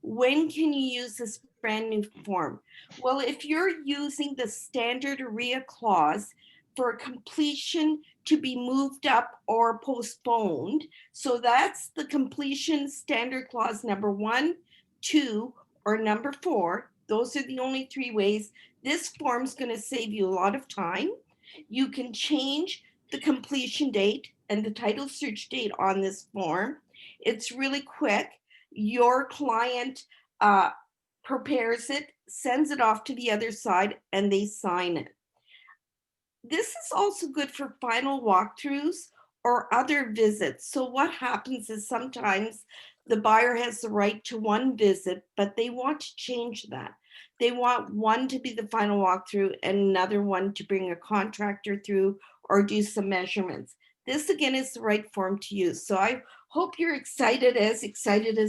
when can you use this brand new form? Well, if you're using the standard AREA clause for completion to be moved up or postponed, so that's the completion standard clause number 1, 2, or number 4. Those are the only 3 ways. This form's going to save you a lot of time. You can change the completion date and the title search date on this form. It's really quick. Your client prepares it, sends it off to the other side, and they sign it. This is also good for final walkthroughs or other visits. So what happens is sometimes the buyer has the right to 1 visit, but they want to change that. They want one to be the final walkthrough and another one to bring a contractor through or do some measurements. This again is the right form to use. So I hope you're excited as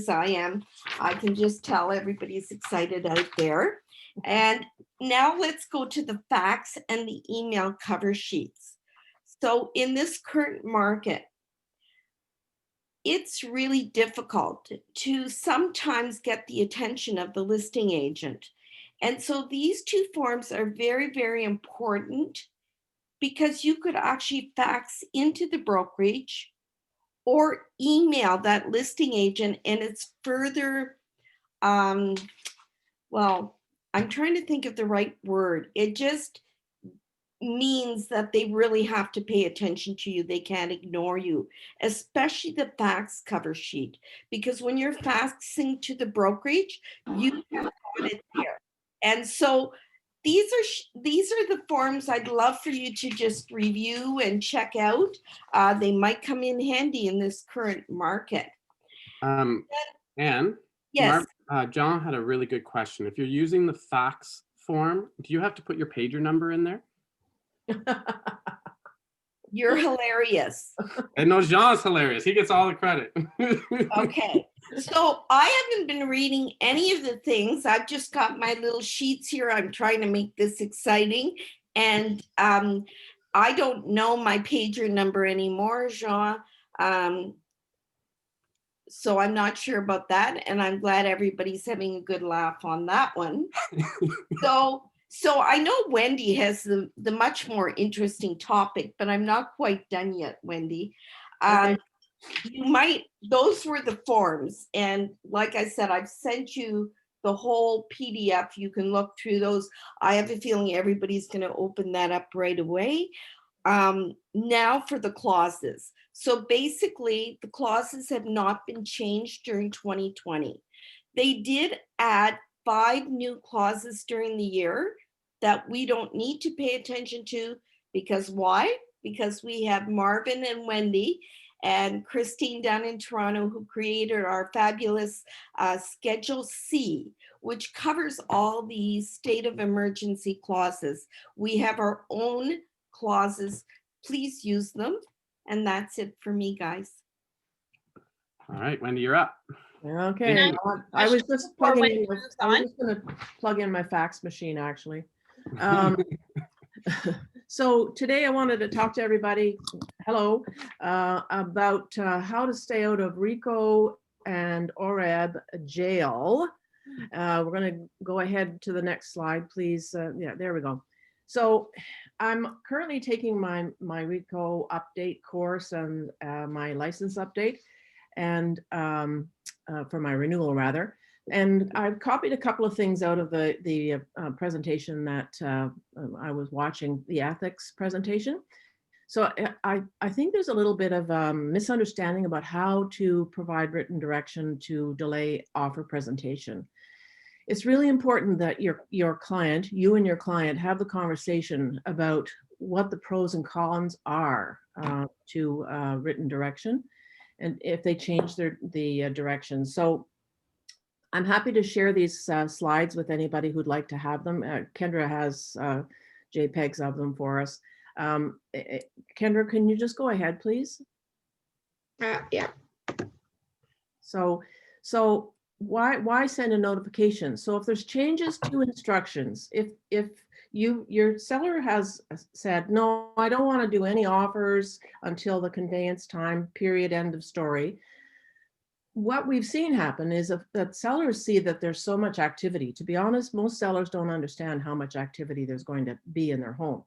I am. I can just tell everybody's excited out there. And now let's go to the fax and the email cover sheets. So in this current market, it's really difficult to sometimes get the attention of the listing agent. And so these 2 forms are very, very important because you could actually fax into the brokerage or email that listing agent, and it's further, well, I'm trying to think of the right word. It just means that they really have to pay attention to you. They can't ignore you, especially the fax cover sheet, because when you're faxing to the brokerage, you have got it there. And so these are the forms I'd love for you to just review and check out. They might come in handy in this current market. Anne, yes. John had a really good question. If you're using the fax form, do you have to put your pager number in there? You're hilarious. And no, Jean's hilarious. He gets all the credit. Okay. So I haven't been reading any of the things. I've just got my little sheets here. I'm trying to make this exciting. And I don't know my pager number anymore, Jean. So I'm not sure about that. And I'm glad everybody's having a good laugh on that one. So I know Wendy has the much more interesting topic, but I'm not quite done yet, Wendy. You might, those were the forms. And like I said, I've sent you the whole PDF. You can look through those. I have a feeling everybody's going to open that up right away. Now for the clauses. So basically, the clauses have not been changed during 2020. They did add 5 new clauses during the year that we don't need to pay attention to, because why? Because we have Marvin and Wendy and Christine down in Toronto who created our fabulous Schedule C, which covers all the state of emergency clauses. We have our own clauses. Please use them. And that's it for me, guys. All right, Wendy, you're up. Okay. I was just plugging in. I was just going to plug in my fax machine, actually. So today I wanted to talk to everybody, hello, about how to stay out of RICO and OREB jail. We're going to go ahead to the next slide, please. Yeah, there we go. So I'm currently taking my RICO update course and my license update, and for my renewal rather. And I've copied a couple of things out of the presentation that I was watching, the ethics presentation. So I think there's a little bit of misunderstanding about how to provide written direction to delay offer presentation. It's really important that your client, you and your client, have the conversation about what the pros and cons are to written direction, and if they change the direction. So I'm happy to share these slides with anybody who'd like to have them. Kendra has JPEGs of them for us. Kendra, can you just go ahead, please? Yeah. So why send a notification? So if there's changes to instructions, if your seller has said, no, I don't want to do any offers until the conveyance time period, end of story, what we've seen happen is that sellers see that there's so much activity. To be honest, most sellers don't understand how much activity there's going to be in their home.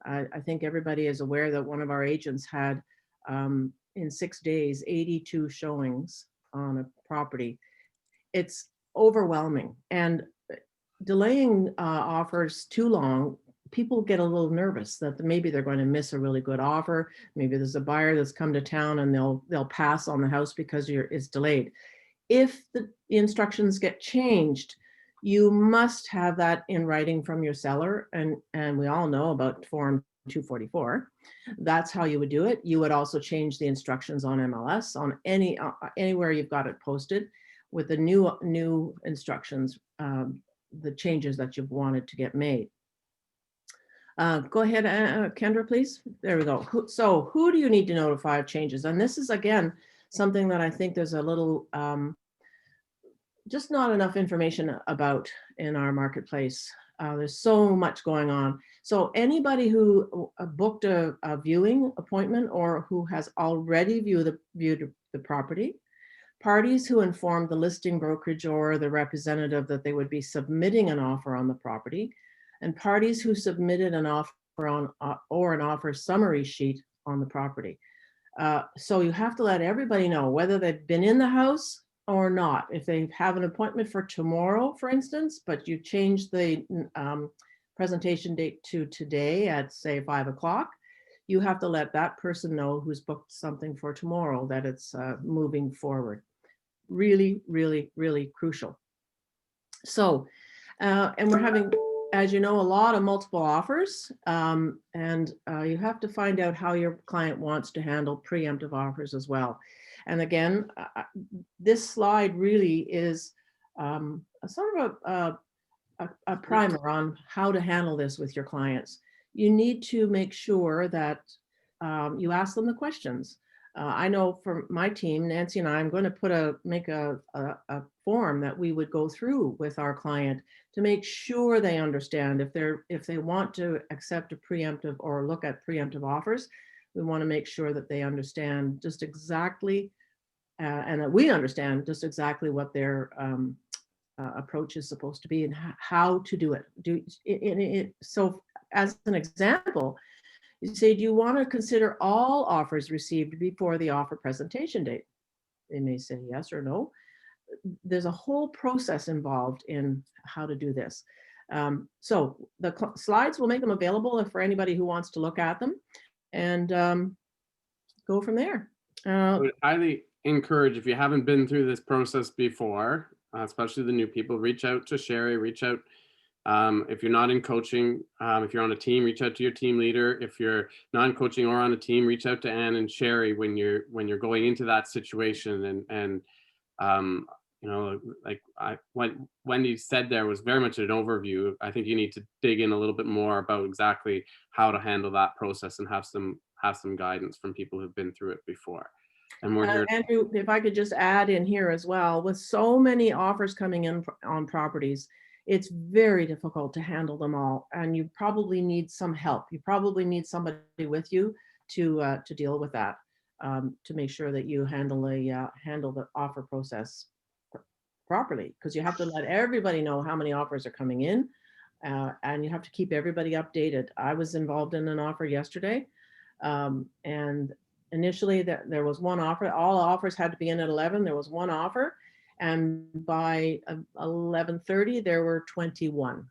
I think everybody is aware that one of our agents had in 6 days, 82 showings on a property. It's overwhelming, and delaying offers too long, people get a little nervous that maybe they're going to miss a really good offer. Maybe there's a buyer that's come to town and they'll pass on the house because it's delayed. If the instructions get changed, you must have that in writing from your seller, and we all know about Form 244. That's how you would do it. You would also change the instructions on MLS, on anywhere you've got it posted, with the new instructions, the changes that you've wanted to get made. Go ahead, Kendra, please. There we go. So who do you need to notify of changes? And this is, again, something that I think there's a little, just not enough information about in our marketplace. There's so much going on. So anybody who booked a viewing appointment or who has already viewed the property, parties who informed the listing brokerage or the representative that they would be submitting an offer on the property, and parties who submitted an offer on or an offer summary sheet on the property. So you have to let everybody know whether they've been in the house or not. If they have an appointment for tomorrow, for instance, but you change the presentation date to today at, say, 5 o'clock, you have to let that person know who's booked something for tomorrow that it's moving forward. Really, really, really crucial. So, and we're having, as you know, a lot of multiple offers, and you have to find out how your client wants to handle preemptive offers as well. And again, this slide really is a sort of a primer on how to handle this with your clients. You need to make sure that you ask them the questions. I know for my team, Nancy and I, I'm going to make a form that we would go through with our client to make sure they understand if they want to accept a preemptive or look at preemptive offers. We want to make sure that they understand just exactly and that we understand just exactly what their approach is supposed to be and how to do it. So as an example, you say, do you want to consider all offers received before the offer presentation date? They may say yes or no. There's a whole process involved in how to do this. So the slides, will make them available for anybody who wants to look at them, and go from there. I would highly encourage, if you haven't been through this process before, especially the new people, reach out to Sherry, reach out. If you're not in coaching, if you're on a team, reach out to your team leader. If you're not in coaching or on a team, reach out to Anne and Sherry when you're going into that situation. And you know, like what Wendy said there was very much an overview. I think you need to dig in a little bit more about exactly how to handle that process and have some guidance from people who've been through it before. And we're here. Andrew, if I could just add in here as well, with so many offers coming in on properties, it's very difficult to handle them all, and you probably need some help. You probably need somebody with you to deal with that, to make sure that you handle the offer process properly, because you have to let everybody know how many offers are coming in, and you have to keep everybody updated. I was involved in an offer yesterday, and initially there was one offer. All offers had to be in at 11. There was one offer. And by 11:30, there were 21.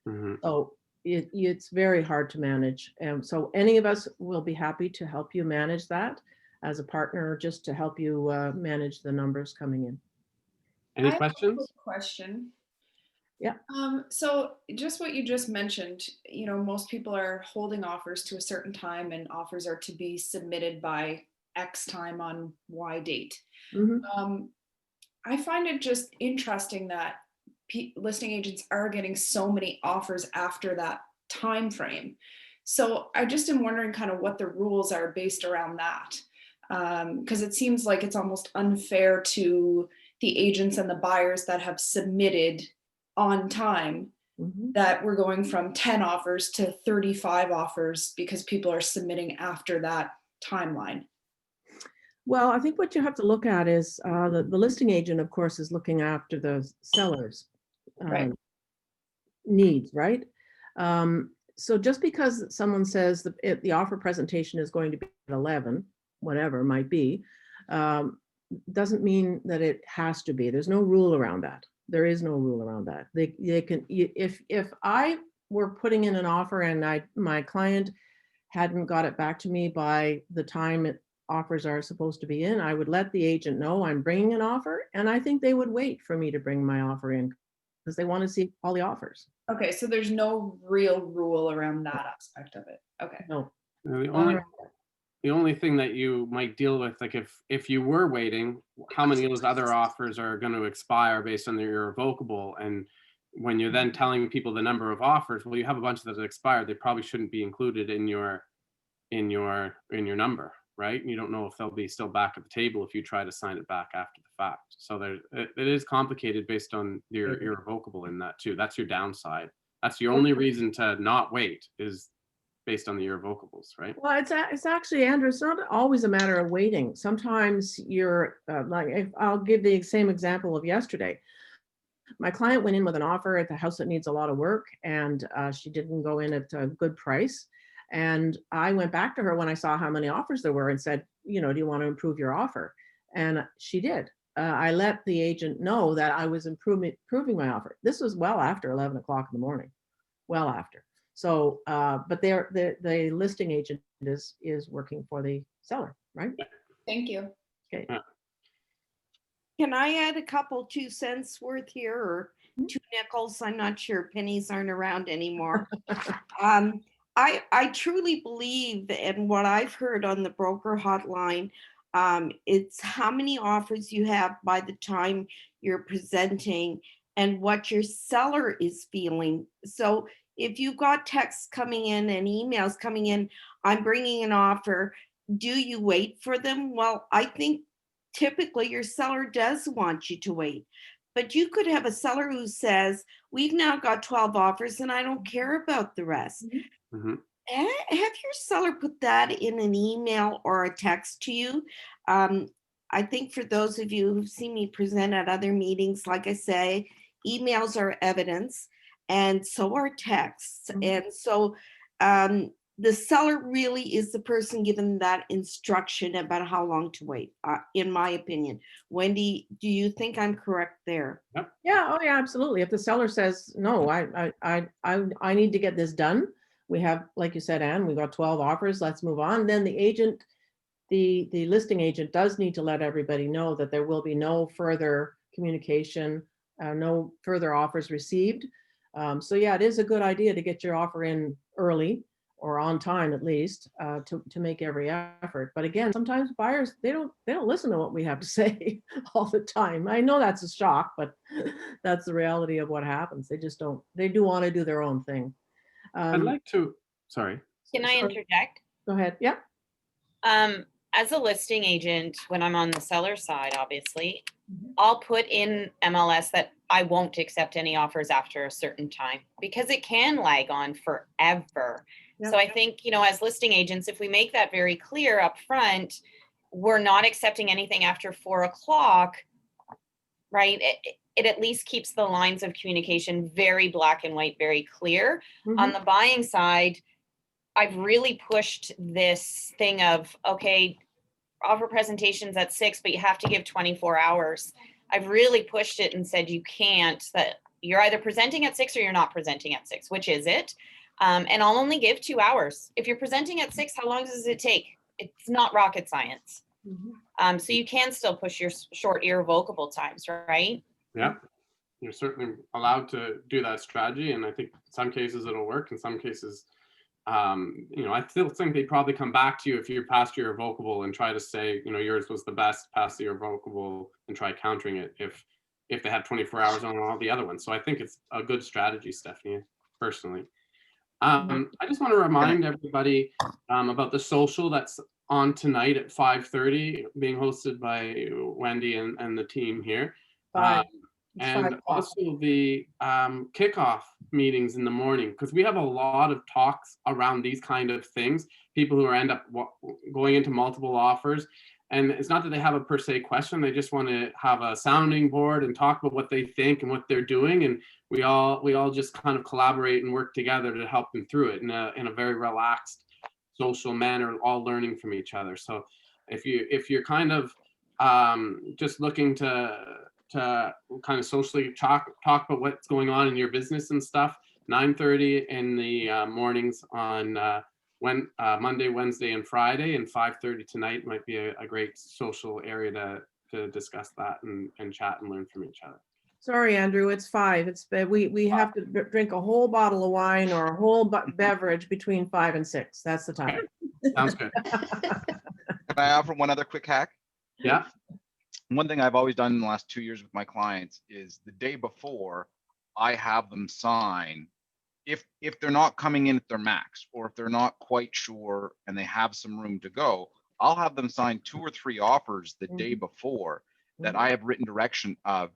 Mm-hmm. So it's very hard to manage. And so any of us will be happy to help you manage that as a partner, just to help you manage the numbers coming in. Any I questions? have a question. Yeah. So just what you just mentioned, you know, most people are holding offers to a certain time, and offers are to be submitted by X time on Y date. Mm-hmm. I find it just interesting that listing agents are getting so many offers after that time frame. So I just am wondering kind of what the rules are based around that, because it seems like it's almost unfair to the agents and the buyers that have submitted on time, that we're going from 10 offers to 35 offers because people are submitting after that timeline. Well, I think what you have to look at is the listing agent, of course, is looking after the seller's Right. needs, right? So just because someone says the offer presentation is going to be at 11, whatever it might be, doesn't mean that it has to be. There's no rule around that. There is no rule around that. They can, if I were putting in an offer and my client hadn't got it back to me by the time offers are supposed to be in, I would let the agent know I'm bringing an offer, and I think they would wait for me to bring my offer in because they want to see all the offers. Okay, so there's no real rule around that aspect of it. Okay. No. The only thing that you might deal with, like if you were waiting, how many of those other offers are going to expire based on their irrevocable? And when you're then telling people the number of offers, well, you have a bunch that have expired. They probably shouldn't be included in your number, right? You don't know if they'll be still back at the table if you try to sign it back after the fact. So it is complicated based on your irrevocable in that too. That's your downside. That's your only reason to not wait, is based on the irrevocables, right? Well, it's actually, Andrew, it's not always a matter of waiting. Sometimes you're like, I'll give the same example of yesterday. My client went in with an offer at the house that needs a lot of work, and she didn't go in at a good price. And I went back to her when I saw how many offers there were and said, do you want to improve your offer? And she did. I let the agent know that I was improving my offer. This was well after 11 o'clock in the morning, well after. So, but the listing agent is working for the seller, right? Thank you. Okay. Can I add a couple 2 cents worth here, or 2 nickels? I'm not sure. Pennies aren't around anymore. I truly believe, and what I've heard on the broker hotline, it's how many offers you have by the time you're presenting and what your seller is feeling. So if you've got texts coming in and emails coming in, I'm bringing an offer, do you wait for them? Well, I think typically your seller does want you to wait. But you could have a seller who says, we've now got 12 offers and I don't care about the rest. Mm-hmm. Have your seller put that in an email or a text to you. I think for those of you who've seen me present at other meetings, like I say, emails are evidence, and so are texts. And so the seller really is the person given that instruction about how long to wait, in my opinion. Wendy, do you think I'm correct there? Yep. Yeah, oh yeah, absolutely. If the seller says, no, I need to get this done. We have, like you said, Anne, we got 12 offers, let's move on. Then the agent, the listing agent does need to let everybody know that there will be no further communication, no further offers received. So yeah, it is a good idea to get your offer in early or on time at least, to make every effort. But again, sometimes buyers, they don't listen to what we have to say all the time. I know that's a shock, but that's the reality of what happens. They just don't, they do want to do their own thing. I'd like to, sorry. Can I interject? Go ahead. Yep. As a listing agent, when I'm on the seller side, obviously, I'll put in MLS that I won't accept any offers after a certain time because it can lag on forever. Yep. So I think, as listing agents, if we make that very clear up front, we're not accepting anything after 4 o'clock, right? It at least keeps the lines of communication very black and white, very clear. Mm-hmm. On the buying side, I've really pushed this thing of, okay, offer presentations at 6, but you have to give 24 hours. I've really pushed it and said, you can't, that you're either presenting at 6 or you're not presenting at 6. Which is it? And I'll only give 2 hours. If you're presenting at 6, how long does it take? It's not rocket science. Mm-hmm. So you can still push your short irrevocable times, right? Yeah, you're certainly allowed to do that strategy. And I think in some cases it'll work. In some cases, I still think they'd probably come back to you if you're past your irrevocable and try to say, yours was the best past the irrevocable and try countering it if they have 24 hours on all the other ones. So I think it's a good strategy, Stephanie, personally. I just want to remind everybody about the social that's on tonight at 5:30, being hosted by Wendy and the team here. And also the kickoff meetings in the morning, because we have a lot of talks around these kind of things, people who end up going into multiple offers. And it's not that they have a per se question, they just want to have a sounding board and talk about what they think and what they're doing. And we all just kind of collaborate and work together to help them through it in a very relaxed, social manner, all learning from each other. So if you're kind of just looking to kind of socially talk about what's going on in your business and stuff, 9:30 in the mornings on Monday, Wednesday, and Friday, and 5:30 tonight might be a great social area to discuss that and chat and learn from each other. Sorry, Andrew, it's 5. We have to drink a whole bottle of wine or a whole beverage between 5 and 6. That's the time. Sounds good. Can I offer one other quick hack? Yeah. One thing I've always done in the last 2 years with my clients is the day before, I have them sign. If they're not coming in at their max, or if they're not quite sure and they have some room to go, I'll have them sign 2 or 3 offers the day before that I have written direction of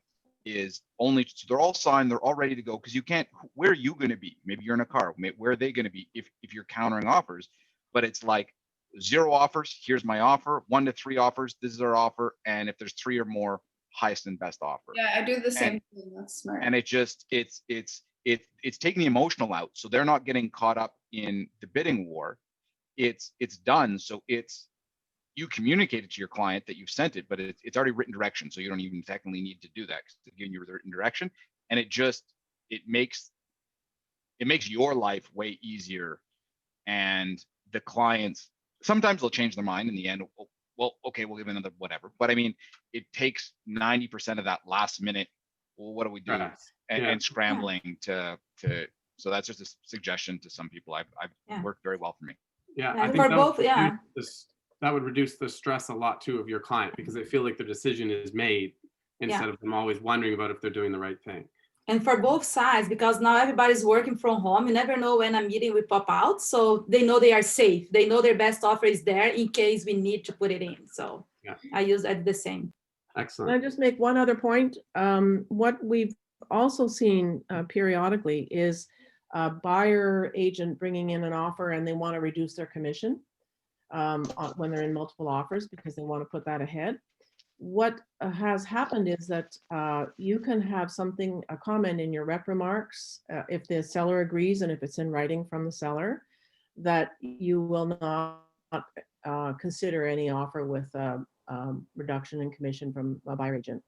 is only, so they're all signed, they're all ready to go, because you can't, where are you going to be? Maybe you're in a car, where are they going to be if you're countering offers? But it's like 0 offers, here's my offer, 1 to 3 offers, this is our offer, and if there's 3 or more, highest and best offer. Yeah, I do the same thing. That's smart. And it just, it's taking the emotional out, so they're not getting caught up in the bidding war. It's done, so you communicate it to your client that you've sent it, but it's already written direction, so you don't even technically need to do that because it's giving you the written direction, and it makes your life way easier. And the clients, sometimes they'll change their mind in the end. Well, okay, we'll give another whatever. But I mean, it takes 90% of that last minute, well, what do we do? Right. And scrambling to, so that's just a suggestion to some people. I've worked very well for me. Yeah, Yeah, I think for that both, would yeah. that would reduce the stress a lot too of your client, because they feel like their decision is made instead of them always wondering about if they're doing the right thing. And for both sides, because now everybody's working from home, you never know when a meeting will pop out. So they know they are safe. They know their best offer is there in case we need to put it in. So yeah. I use the same. Excellent. Can I just make one other point? What we've also seen periodically is a buyer agent bringing in an offer and they want to reduce their commission when they're in multiple offers because they want to put that ahead. What has happened is that you can have a comment in your rep remarks, if the seller agrees and if it's in writing from the seller, that you will not consider any offer with reduction in commission from a buyer agent.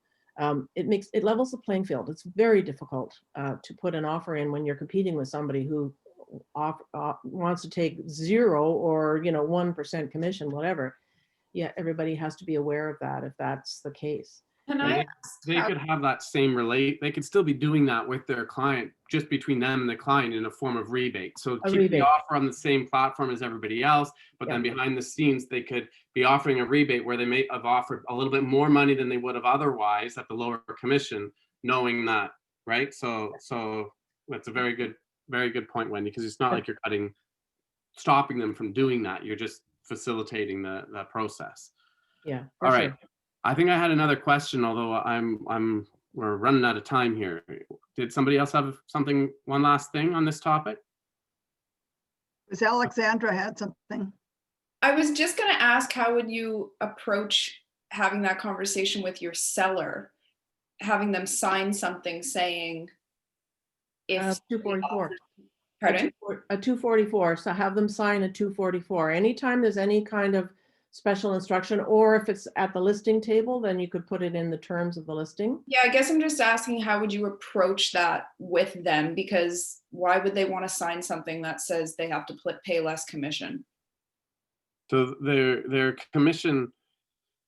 It levels the playing field. It's very difficult to put an offer in when you're competing with somebody who wants to take 0 or 1% commission, whatever. Yeah, everybody has to be aware of that if that's the case. They could have that same they could still be doing that with their client, just between them and the client in a form of rebate. So keep the offer on the same platform as everybody else, but then behind the scenes, they could be offering a rebate where they may have offered a little bit more money than they would have otherwise at the lower commission, knowing that, right? So that's a very good point, Wendy, because it's not like you're stopping them from doing that. You're just facilitating the process. Yeah. All right. Sure. I think I had another question, although we're running out of time here. Did somebody else have one last thing on this topic? Because Alexandra had something. I was just going to ask, how would you approach having that conversation with your seller, having them sign something saying if 244. Pardon? A 244. So have them sign a 244. Anytime there's any kind of special instruction, or if it's at the listing table, then you could put it in the terms of the listing. Yeah, I guess I'm just asking, how would you approach that with them? Because why would they want to sign something that says they have to pay less commission? So their commission.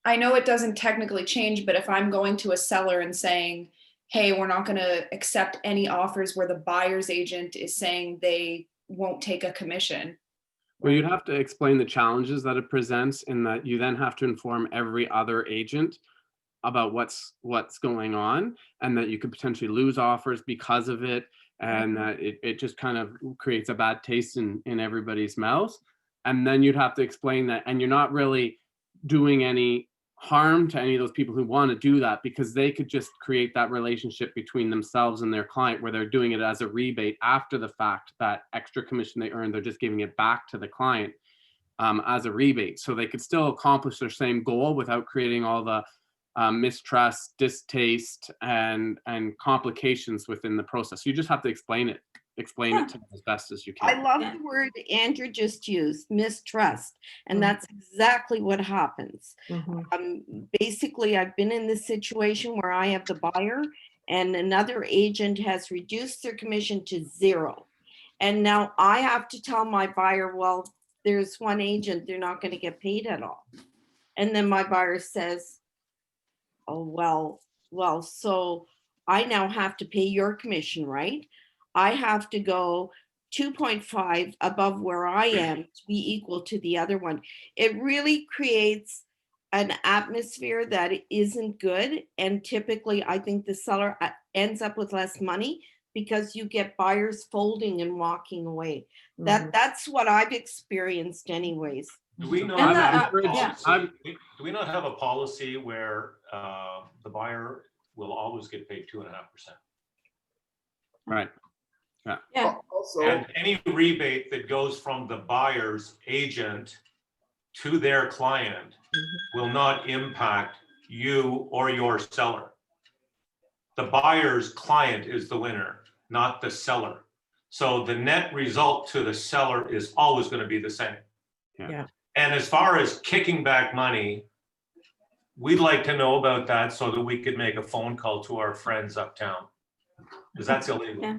I know it doesn't technically change, but if I'm going to a seller and saying, hey, we're not going to accept any offers where the buyer's agent is saying they won't take a commission. Well, you'd have to explain the challenges that it presents, in that you then have to inform every other agent about what's going on, and that you could potentially lose offers because of it, and that it just kind of creates a bad taste in everybody's mouth. And then you'd have to explain that, and you're not really doing any harm to any of those people who want to do that, because they could just create that relationship between themselves and their client where they're doing it as a rebate after the fact. That extra commission they earned, they're just giving it back to the client. as a rebate, so they could still accomplish their same goal without creating all the mistrust, distaste, and complications within the process. You just have to explain it to them as best as you can. I love the word Andrew just used, mistrust, and that's exactly what happens. Basically, I've been in this situation where I have the buyer and another agent has reduced their commission to 0. And now I have to tell my buyer, well, there's one agent, they're not going to get paid at all. And then my buyer says, oh, well, so I now have to pay your commission, right? I have to go 2.5 above where I am to be equal to the other one. It really creates an atmosphere that isn't good. And typically, I think the seller ends up with less money because you get buyers folding and walking away. That's what I've experienced anyways. Do we not And have a yeah. policy? Do we not have a policy where the buyer will always get paid 2.5%? Right. Yeah. Yeah. And any rebate that goes from the buyer's agent to their client will not impact you or your seller. The buyer's client is the winner, not the seller. So the net result to the seller is always going to be the same. Yeah. And as far as kicking back money, we'd like to know about that so that we could make a phone call to our friends uptown, because that's illegal. Yeah.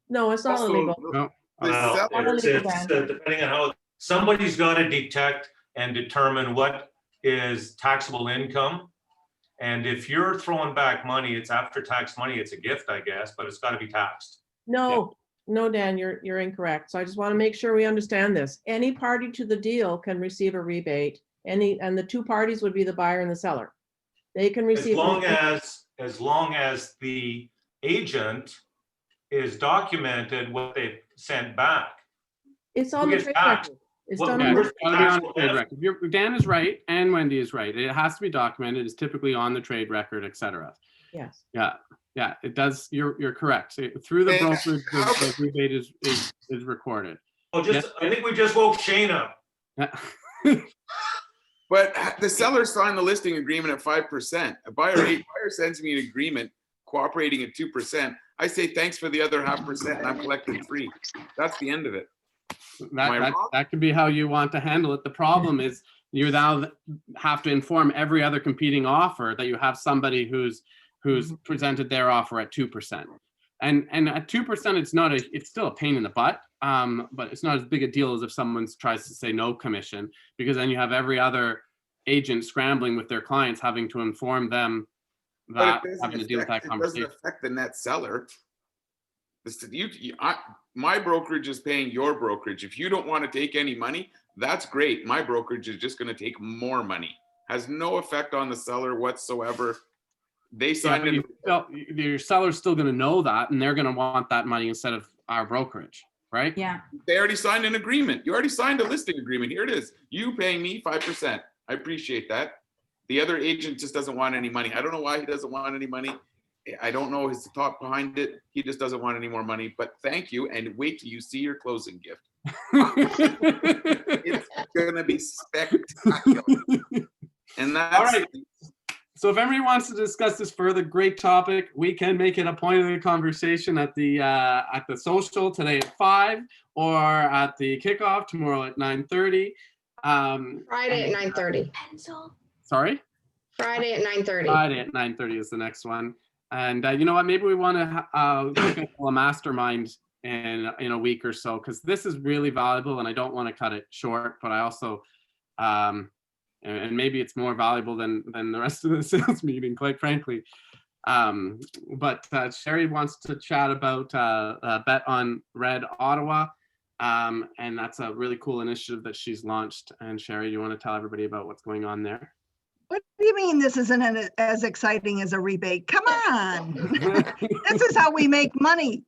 No, it's not Also, illegal. No. Well, it's depending on how somebody's got to detect and determine what is taxable income. And if you're throwing back money, it's after tax money, it's a gift, I guess, but it's got to be taxed. No, no, Dan, you're incorrect. So I just want to make sure we understand this. Any party to the deal can receive a rebate. And the two parties would be the buyer and the seller. They can receive. As long as the agent is documented what they sent back. It's on Who the gets trade taxed? record. It's What- done Yeah, on it's the gotta be on the trade record. Dan is right and Wendy is right. It has to be documented. It's typically on the trade record, etc. Yes. Yeah, it does. You're correct. So through the brokerage, the rebate is recorded. Oh, Yes, I think we just woke Shane up. But the seller signed the listing agreement at 5%. A buyer sends me an agreement cooperating at 2%. I say thanks for the other 0.5% and I'm collecting 3. That's the end of it. That could be how you want to handle it. The problem is you now have to inform every other competing offer that you have somebody who's presented their offer at 2%. And at 2%, it's still a pain in the butt, but it's not as big a deal as if someone tries to say no commission, because then you have every other agent scrambling with their clients, having to inform them that having to deal with that conversation. It doesn't affect the net seller. My brokerage is paying your brokerage. If you don't want to take any money, that's great. My brokerage is just going to take more money. Has no effect on the seller whatsoever. They signed it. Your seller's still going to know that, and they're going to want that money instead of our brokerage, right? Yeah. They already signed an agreement. You already signed a listing agreement. Here it is. You paying me 5%. I appreciate that. The other agent just doesn't want any money. I don't know why he doesn't want any money. I don't know his thought behind it. He just doesn't want any more money, but thank you. And wait till you see your closing gift. It's going to be spectacular. And that's all right. So if anybody wants to discuss this further, great topic. We can make it a point of the conversation at the social today at 5, or at the kickoff tomorrow at 9:30. Friday at 9:30. Sorry? Friday at 9:30. Friday at 9:30 is the next one. And you know what? Maybe we want to look at a mastermind in a week or so, because this is really valuable, and I don't want to cut it short. But I also, and maybe it's more valuable than the rest of the sales meeting, quite frankly. But Sherry wants to chat about Bet on Red Ottawa, and that's a really cool initiative that she's launched. And Sherry, you want to tell everybody about what's going on there? What do you mean this isn't as exciting as a rebate? Come on. This is how we make money.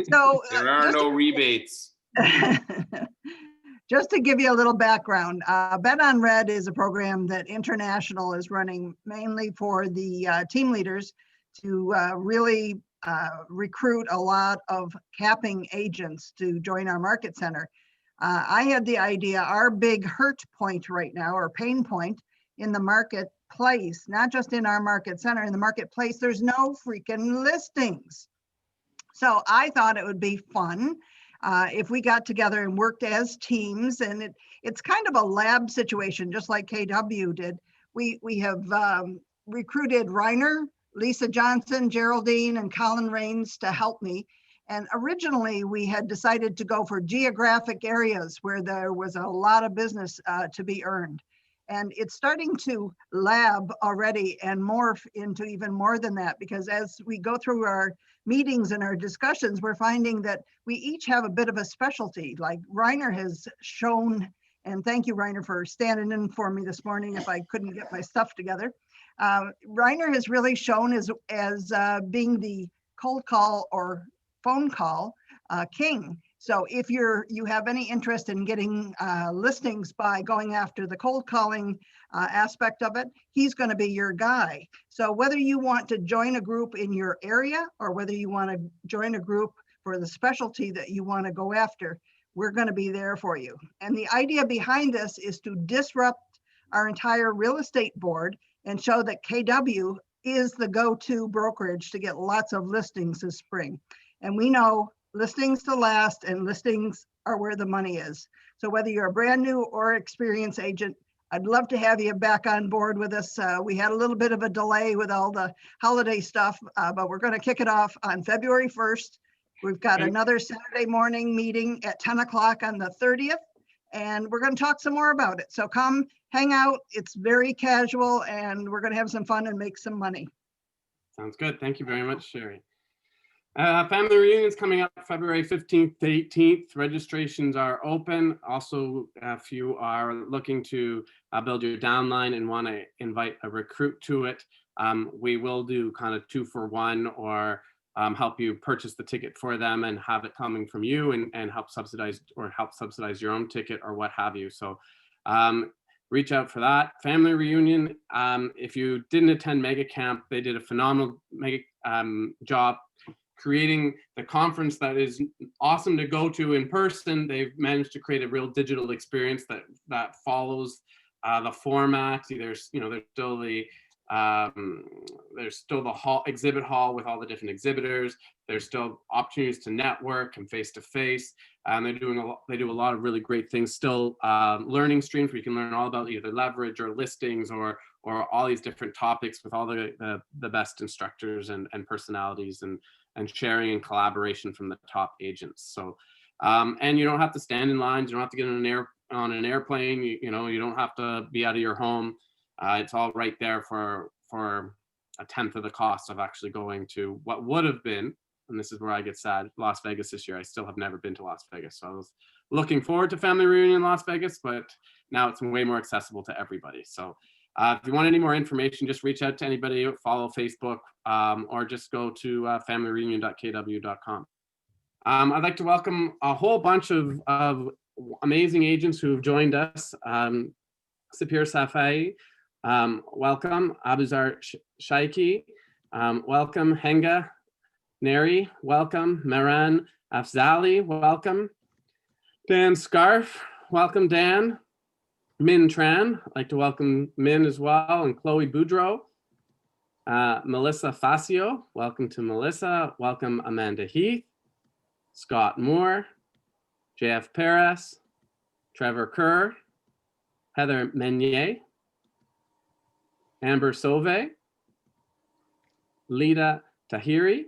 So there are no rebates. Just to give you a little background, Bet on Red is a program that International is running mainly for the team leaders to really recruit a lot of capping agents to join our market center. I had the idea, our big hurt point right now, or pain point in the marketplace, not just in our market center, in the marketplace, there's no freaking listings. So I thought it would be fun if we got together and worked as teams, and it's kind of a lab situation, just like KW did. We have recruited Reiner, Lisa Johnson, Geraldine, and Colin Rains to help me. And originally we had decided to go for geographic areas where there was a lot of business to be earned. And it's starting to lab already and morph into even more than that, because as we go through our meetings and our discussions, we're finding that we each have a bit of a specialty. Like Reiner has shown, and thank you, Reiner, for standing in for me this morning if I couldn't get my stuff together. Reiner has really shown as being the cold call or phone call king. So if you have any interest in getting listings by going after the cold calling aspect of it, he's going to be your guy. So whether you want to join a group in your area or whether you want to join a group for the specialty that you want to go after, we're going to be there for you. And the idea behind this is to disrupt our entire real estate board and show that KW is the go-to brokerage to get lots of listings this spring. And we know listings to last, and listings are where the money is. So whether you're a brand new or experienced agent, I'd love to have you back on board with us. We had a little bit of a delay with all the holiday stuff, but we're going to kick it off on February 1st. We've got another Saturday morning meeting at 10 o'clock on the 30th, and we're going to talk some more about it. So come hang out. It's very casual, and we're going to have some fun and make some money. Sounds good. Thank you very much, Sherry. Family reunions coming up February 15th to 18th. Registrations are open. Also, if you are looking to build your downline and want to invite a recruit to it, we will do kind of 2-for-1, or help you purchase the ticket for them and have it coming from you, and help subsidize your own ticket or what have you. So reach out for that. Family reunion. If you didn't attend Mega Camp, they did a phenomenal job creating the conference that is awesome to go to in person. They've managed to create a real digital experience that follows the format. There's still the exhibit hall with all the different exhibitors. There's still opportunities to network and face-to-face. And they do a lot of really great things still. Learning streams where you can learn all about either leverage or listings or all these different topics with all the best instructors and personalities and sharing and collaboration from the top agents. So, and you don't have to stand in lines. You don't have to get on an airplane. You don't have to be out of your home. It's all right there for a tenth of the cost of actually going to what would have been, and this is where I get sad, Las Vegas this year. I still have never been to Las Vegas. So I was looking forward to family reunion in Las Vegas, but now it's way more accessible to everybody. So if you want any more information, just reach out to anybody, follow Facebook, or just go to familyreunion.kw.com. I'd like to welcome a whole bunch of amazing agents who've joined us. Sapir Safai, welcome. Abuzar Shaiki, welcome. Henga Neri, welcome. Maran Afzali, welcome. Dan Scarf, welcome Dan. Min Tran, I'd like to welcome Min as well, and Chloe Boudreau. Melissa Facio, welcome to Melissa. Welcome Amanda Heath. Scott Moore, JF Perez, Trevor Kerr, Heather Meunier, Amber Sauve, Lita Tahiri,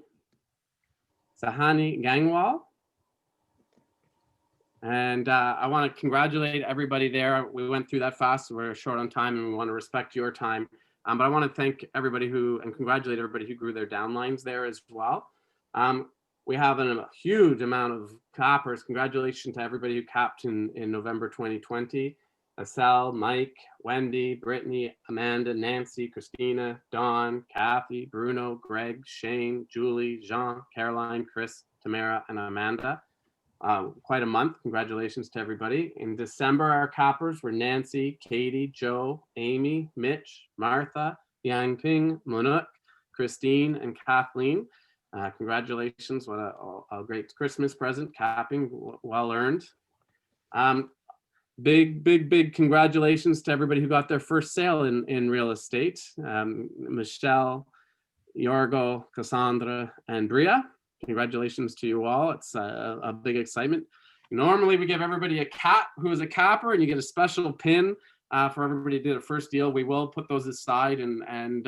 Sahani Gangwal. And I want to congratulate everybody there. We went through that fast, so we're short on time, and we want to respect your time. But I want to thank everybody and congratulate everybody who grew their downlines there as well. We have a huge amount of cappers. Congratulations to everybody who capped in November 2020. Sal, Mike, Wendy, Brittany, Amanda, Nancy, Christina, Dawn, Kathy, Bruno, Greg, Shane, Julie, Jean, Caroline, Chris, Tamara, and Amanda. Quite a month. Congratulations to everybody. In December, our cappers were Nancy, Katie, Joe, Amy, Mitch, Martha, Yangping, Monuk, Christine, and Kathleen. Congratulations. What a great Christmas present, capping, well earned. Big congratulations to everybody who got their first sale in real estate. Michelle, Yorgo, Cassandra, and Bria. Congratulations to you all. It's a big excitement. Normally we give everybody a cap who is a capper, and you get a special pin for everybody who did a first deal. We will put those aside, and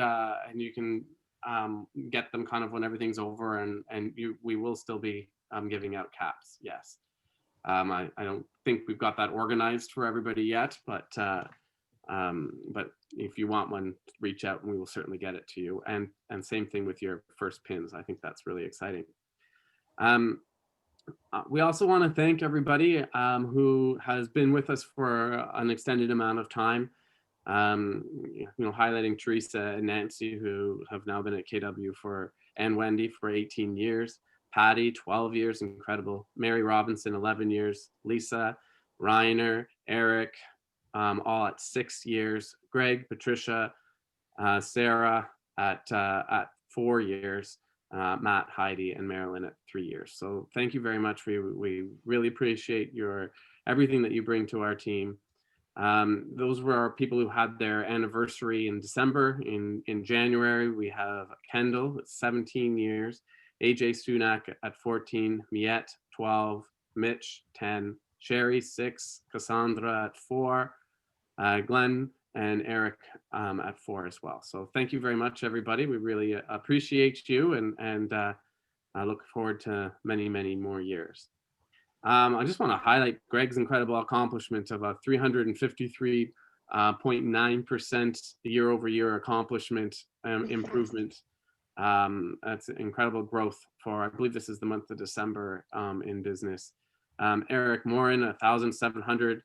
you can get them kind of when everything's over, and we will still be giving out caps. Yes. I don't think we've got that organized for everybody yet, but if you want one, reach out and we will certainly get it to you. And same thing with your first pins. I think that's really exciting. We also want to thank everybody who has been with us for an extended amount of time. Highlighting Teresa and Nancy, who have now been at KW and Wendy for 18 years. Patty, 12 years, incredible. Mary Robinson, 11 years. Lisa, Reiner, Eric, all at 6 years. Greg, Patricia, Sarah at 4 years. Matt, Heidi, and Marilyn at 3 years. So thank you very much. We really appreciate everything that you bring to our team. Those were our people who had their anniversary in December. In January, we have Kendall at 17 years. AJ Sunak at 14, Miette 12, Mitch 10, Sherry 6, Cassandra at 4, Glenn and Eric at 4 as well. So thank you very much, everybody. We really appreciate you, and I look forward to many more years. I just want to highlight Greg's incredible accomplishment of a 353.9% year-over-year accomplishment improvement. That's incredible growth for, I believe this is the month of December in business. Eric Morin, 1,700,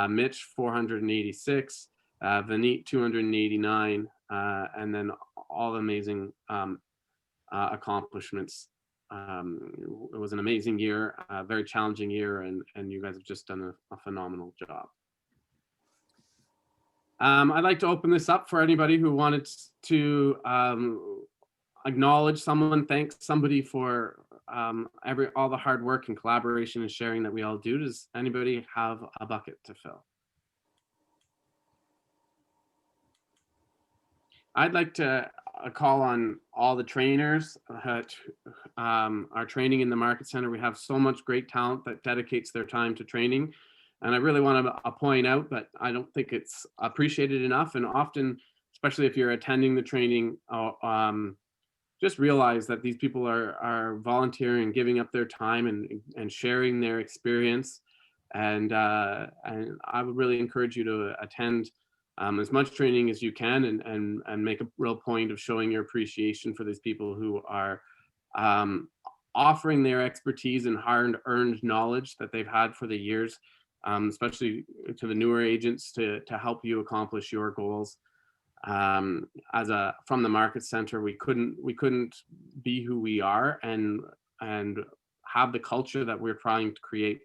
Mitch, 486, Vineet, 289, and then all amazing accomplishments. It was an amazing year, a very challenging year, and you guys have just done a phenomenal job. I'd like to open this up for anybody who wanted to acknowledge someone, thank somebody for all the hard work and collaboration and sharing that we all do. Does anybody have a bucket to fill? I'd like to call on all the trainers that are training in the Market Center. We have so much great talent that dedicates their time to training. And I really want to point out that I don't think it's appreciated enough. And often, especially if you're attending the training, just realize that these people are volunteering, giving up their time and sharing their experience. And I would really encourage you to attend as much training as you can, and make a real point of showing your appreciation for these people who are offering their expertise and hard-earned knowledge that they've had for the years, especially to the newer agents to help you accomplish your goals. From the Market Center, we couldn't be who we are and have the culture that we're trying to create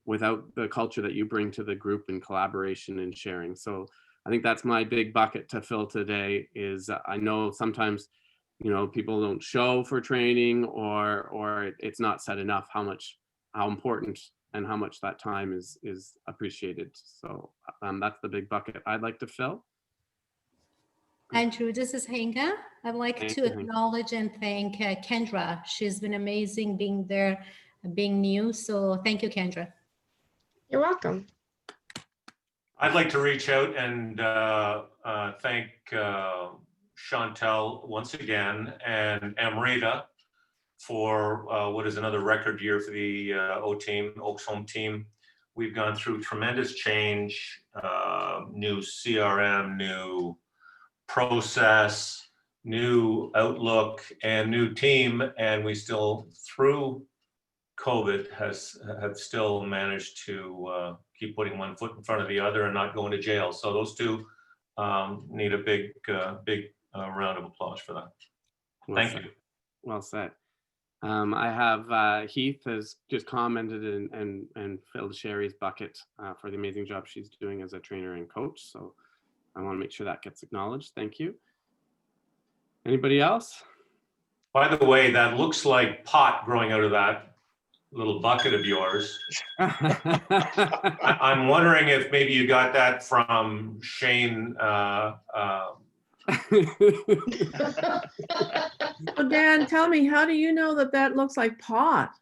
without the culture that you bring to the group in collaboration and sharing. So I think that's my big bucket to fill today. Is I know sometimes people don't show for training, or it's not said enough how important and how much that time is appreciated. So that's the big bucket I'd like to fill. Andrew, this is Henga. I'd like to acknowledge and thank Kendra. She's been amazing being there, being new. So thank you, Kendra. You're welcome. I'd like to reach out and thank Chantel once again, and Amrita for what is another record year for the Oaks Home team. We've gone through tremendous change, new CRM, new process, new outlook, and new team, and we still, through COVID, have still managed to keep putting one foot in front of the other and not going to jail. So those two need a big round of applause for that. Thank you. Well said. I have Heath has just commented and filled Sherry's bucket for the amazing job she's doing as a trainer and coach. So I want to make sure that gets acknowledged. Thank you. Anybody else? By the way, that looks like pot growing out of that. little bucket of yours. I'm wondering if maybe you got that from Shane. So Dan, tell me, how do you know that that looks like pot?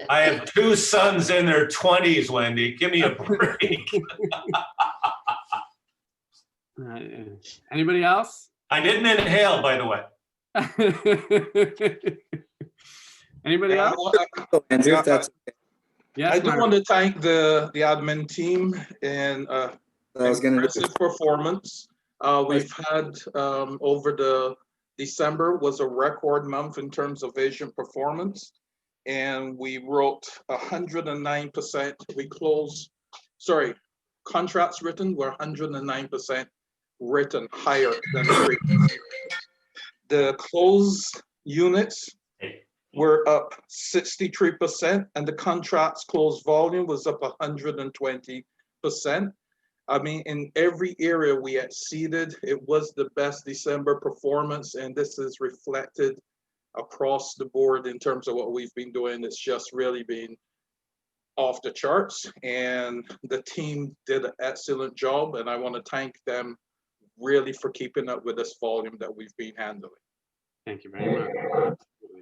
I have 2 sons in their 20s, Wendy. Give me a break. Anybody else? I didn't inhale, by the way. Anybody else? Andrew, if that's okay. Yes, I do Myron. want to thank the admin team and impressive performance. We've had over the December was a record month in terms of agent performance, and we wrote 109%. We closed, sorry, contracts written were 109% written higher than the previous year. The closed units were up 63%, and the contracts closed volume was up 120%. I mean, in every area we exceeded. It was the best December performance, and this is reflected across the board in terms of what we've been doing. It's just really been off the charts, and the team did an excellent job, and I want to thank them really for keeping up with this volume that we've been handling. Thank you very much.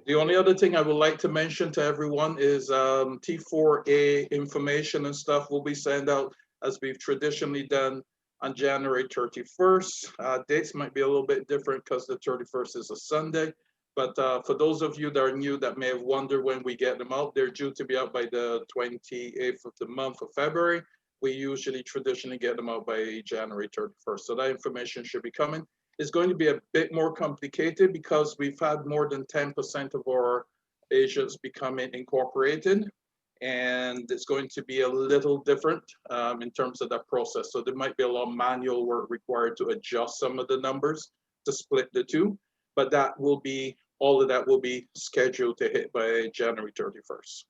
The only other thing I would like to mention to everyone is T4A information and stuff will be sent out as we've traditionally done on January 31st. Dates might be a little bit different because the 31st is a Sunday. But for those of you that are new that may have wondered when we get them out, they're due to be out by the 28th of the month of February. We usually traditionally get them out by January 31st. So that information should be coming. It's going to be a bit more complicated because we've had more than 10% of our agents becoming incorporated, and it's going to be a little different in terms of that process. So there might be a lot of manual work required to adjust some of the numbers to split the two, but that will be, all of that will be scheduled to hit by January 31st.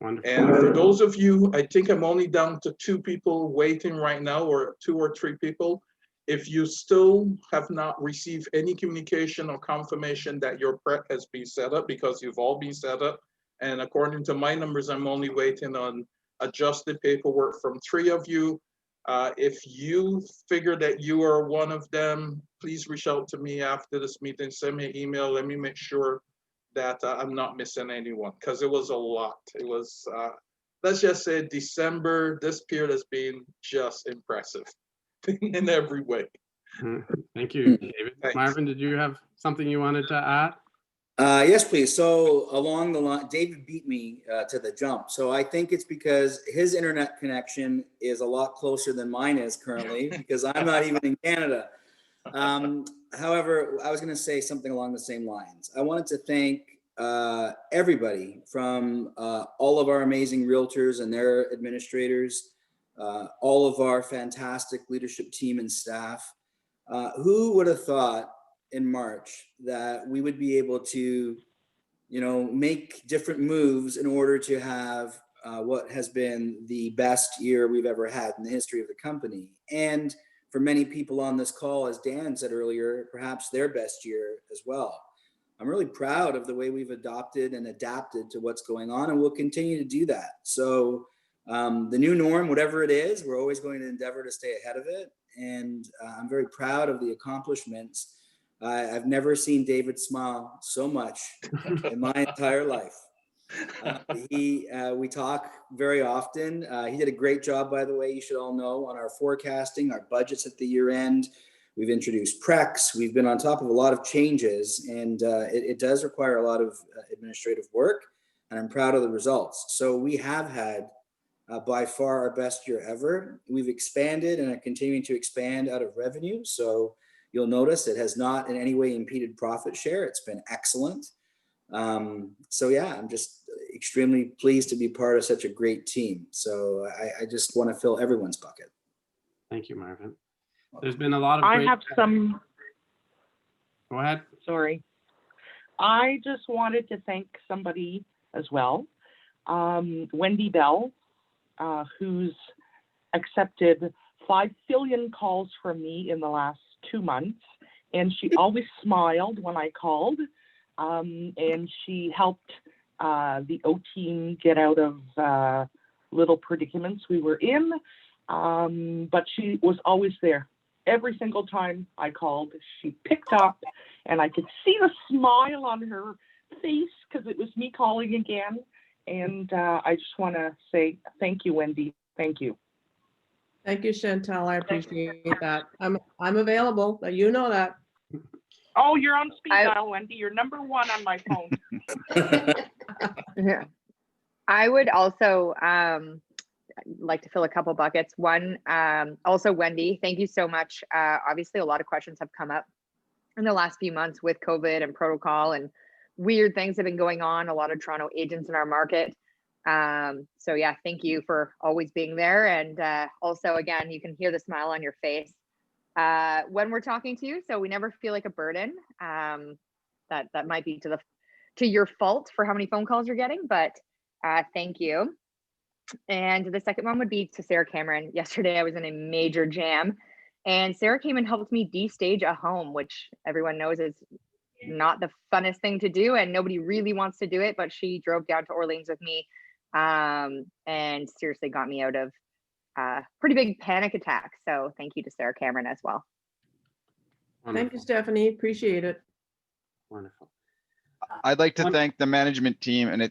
Wonderful. And for those of you, I think I'm only down to 2 people waiting right now, or 2 or 3 people. If you still have not received any communication or confirmation that your prep has been set up, because you've all been set up, and according to my numbers, I'm only waiting on adjusted paperwork from 3 of you. If you figure that you are one of them, please reach out to me after this meeting, send me an email, let me make sure that I'm not missing anyone, because it was a lot. It was, let's just say December, this period has been just impressive in every way. Thank you, David. Thanks. Marvin, did you have something you wanted to add? Yes, please. So along the line, David beat me to the jump. So I think it's because his internet connection is a lot closer than mine is currently, because I'm not even in Canada. However, I was going to say something along the same lines. I wanted to thank everybody from all of our amazing realtors and their administrators, all of our fantastic leadership team and staff. Who would have thought in March that we would be able to, you know, make different moves in order to have what has been the best year we've ever had in the history of the company. And for many people on this call, as Dan said earlier, perhaps their best year as well. I'm really proud of the way we've adopted and adapted to what's going on, and we'll continue to do that. So the new norm, whatever it is, we're always going to endeavor to stay ahead of it. And I'm very proud of the accomplishments. I've never seen David smile so much in my entire life. We talk very often. He did a great job, by the way, you should all know, on our forecasting, our budgets at the year end. We've introduced PRECs. We've been on top of a lot of changes, and it does require a lot of administrative work, and I'm proud of the results. So we have had by far our best year ever. We've expanded and are continuing to expand out of revenue. So you'll notice it has not in any way impeded profit share. It's been excellent. So yeah, I'm just extremely pleased to be part of such a great team. So I just want to fill everyone's bucket. Thank you, Marvin. There's been a lot of I great... have some. Go ahead. Sorry. I just wanted to thank somebody as well. Wendy Bell, who's accepted 5 billion calls from me in the last 2 months. And she always smiled when I called. And she helped the O team get out of little predicaments we were in. But she was always there. Every single time I called, she picked up, and I could see the smile on her face because it was me calling again. And I just want to say thank you, Wendy. Thank you. Thank you, Chantal. I appreciate that. I'm available. You know that. Oh, you're on speed dial, Wendy. You're number one on my phone. Yeah. I would also like to fill a couple buckets. One, also Wendy, thank you so much. Obviously, a lot of questions have come up in the last few months with COVID and protocol, and weird things have been going on. A lot of Toronto agents in our market. So yeah, thank you for always being there. And also, again, you can hear the smile on your face when we're talking to you, so we never feel like a burden. That might be to your fault for how many phone calls you're getting, but thank you. And the second one would be to Sarah Cameron. Yesterday I was in a major jam, and Sarah came and helped me destage a home, which everyone knows is not the funnest thing to do, and nobody really wants to do it, but she drove down to Orleans with me and seriously got me out of pretty big panic attack. So thank you to Sarah Cameron as well. Wonderful. Thank you, Stephanie. Appreciate it. Wonderful. I'd like to thank the management team, and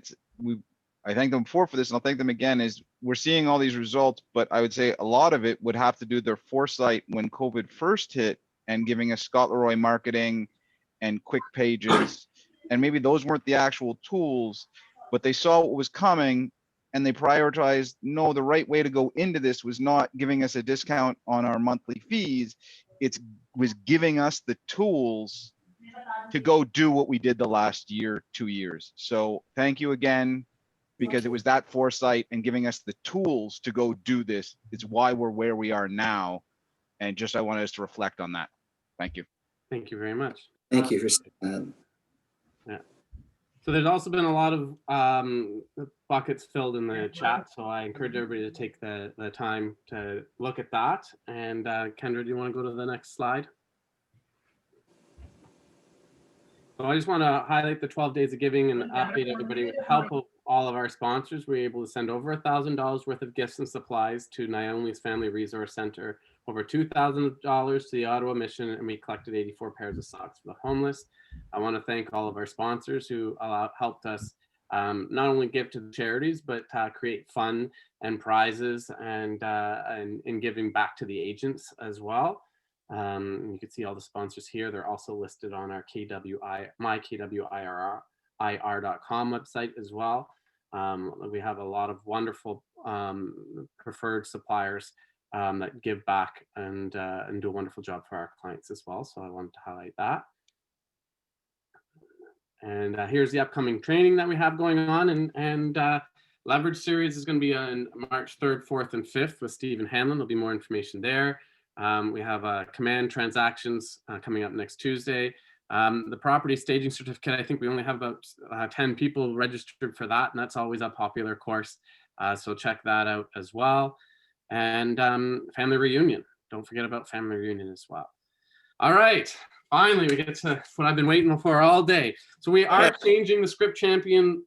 I thanked them before for this, and I'll thank them again. Is we're seeing all these results, but I would say a lot of it would have to do with their foresight when COVID first hit and giving us Scott Leroy marketing and quick pages, and maybe those weren't the actual tools, but they saw what was coming and they prioritized, no, the right way to go into this was not giving us a discount on our monthly fees. It was giving us the tools to go do what we did the last year, 2 years. So thank you again, because it was that foresight and giving us the tools to go do this. It's why we're where we are now. And just, I wanted us to reflect on that. Thank you. Thank you very much. Thank you for saying that. Yeah. So there's also been a lot of buckets filled in the chat. So I encourage everybody to take the time to look at that. And Kendra, do you want to go to the next slide? So I just want to highlight the 12 days of giving and update everybody. With the help of all of our sponsors, we were able to send over $1,000 worth of gifts and supplies to Naomi's Family Resource Center, over $2,000 to the Ottawa Mission, and we collected 84 pairs of socks for the homeless. I want to thank all of our sponsors who helped us not only give to the charities, but create fun and prizes and giving back to the agents as well. You can see all the sponsors here. They're also listed on our mykwir.com website as well. We have a lot of wonderful preferred suppliers that give back and do a wonderful job for our clients as well. So I wanted to highlight that. And here's the upcoming training that we have going on. And Leverage Series is going to be on March 3rd, 4th, and 5th with Stephen Hanlon. There'll be more information there. We have Command Transactions coming up next Tuesday. The property staging certificate, I think we only have about 10 people registered for that, and that's always a popular course. So check that out as well. And family reunion. Don't forget about family reunion as well. All right. Finally, we get to what I've been waiting for all day. So we are changing the Script Champion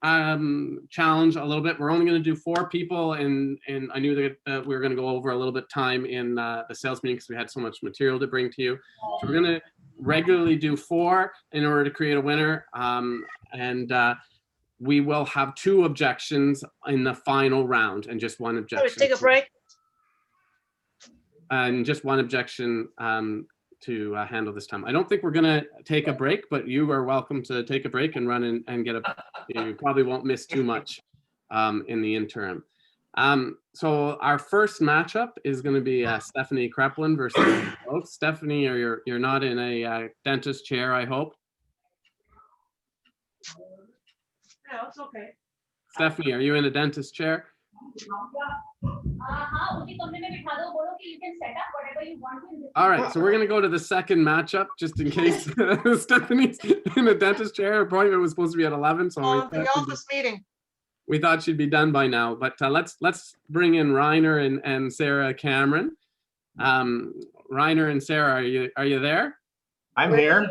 challenge a little bit. We're only going to do 4 people, and I knew that we were going to go over a little bit time in the sales meeting because we had so much material to bring to you. So we're going to regularly do 4 in order to create a winner, and we will have 2 objections in the final round and just 1 objection. Take a break. And just 1 objection to handle this time. I don't think we're gonna take a break, but you are welcome to take a break and run and get you probably won't miss too much in the interim. So our first matchup is gonna be Stephanie Kreplin versus Stephanie, you're not in a dentist chair, I hope. No, it's okay. Stephanie, are you in a dentist chair? All right, so we're going to go to the second matchup just in case Stephanie's in a dentist chair. Her appointment was supposed to be at 11, so the office meeting. We thought she'd be done by now. But let's bring in Reiner and Sarah Cameron. Reiner and Sarah, are you there? I'm here.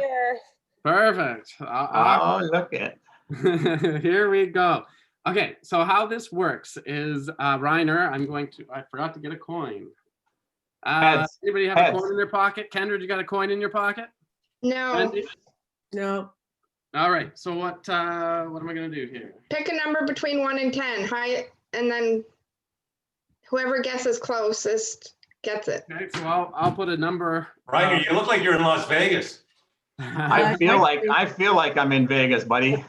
Perfect. Oh, look at. Here we go. Okay, so how this works is, Reiner, I forgot to get a coin. Heads. Anybody have a coin in their pocket? Kendra, you got a coin in your pocket? No. Wendy? No. All right, so what am I gonna do here? Pick a number between 1 and 10, high, and then whoever guesses closest gets it. Okay, so I'll put a number. Reiner, you look like you're in Las Vegas. I feel like I'm in Vegas, buddy.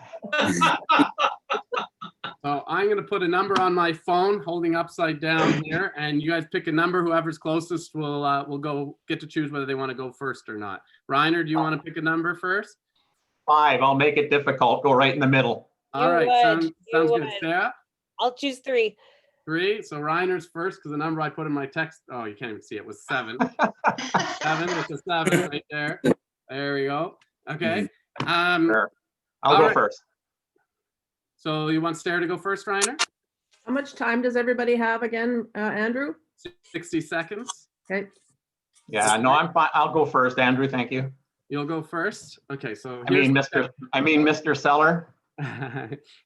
So I'm going to put a number on my phone, holding upside down here, and you guys pick a number. Whoever's closest will get to choose whether they want to go first or not. Reiner, do you want to pick a number first? 5. I'll make it difficult. Go right in the middle. All right, sounds good. Sarah? I'll choose 3. 3. So Reiner's first because the number I put in my text. Oh, you can't even see it. Was 7. 7. It's a 7 right there. There we go. Okay. Sure. I'll go first. So you want Sarah to go first, Reiner? How much time does everybody have again, Andrew? 60 seconds. Okay. Yeah, no, I'm fine. I'll go first, Andrew. Thank you. You'll go first. Okay, so I mean, Mr. Seller.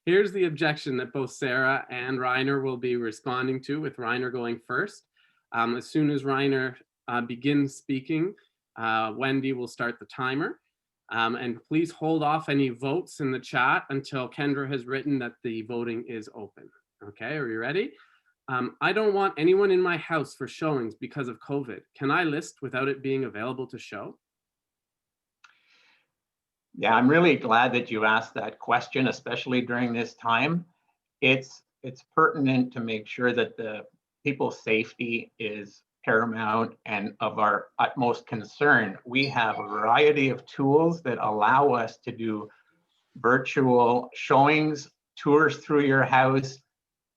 Here's the objection that both Sarah and Reiner will be responding to, with Reiner going first. As soon as Reiner begins speaking, Wendy will start the timer. And please hold off any votes in the chat until Kendra has written that the voting is open. Okay, are you ready? I don't want anyone in my house for showings because of COVID. Can I list without it being available to show? Yeah, I'm really glad that you asked that question, especially during this time. It's pertinent to make sure that the people's safety is paramount and of our utmost concern. We have a variety of tools that allow us to do virtual showings, tours through your house,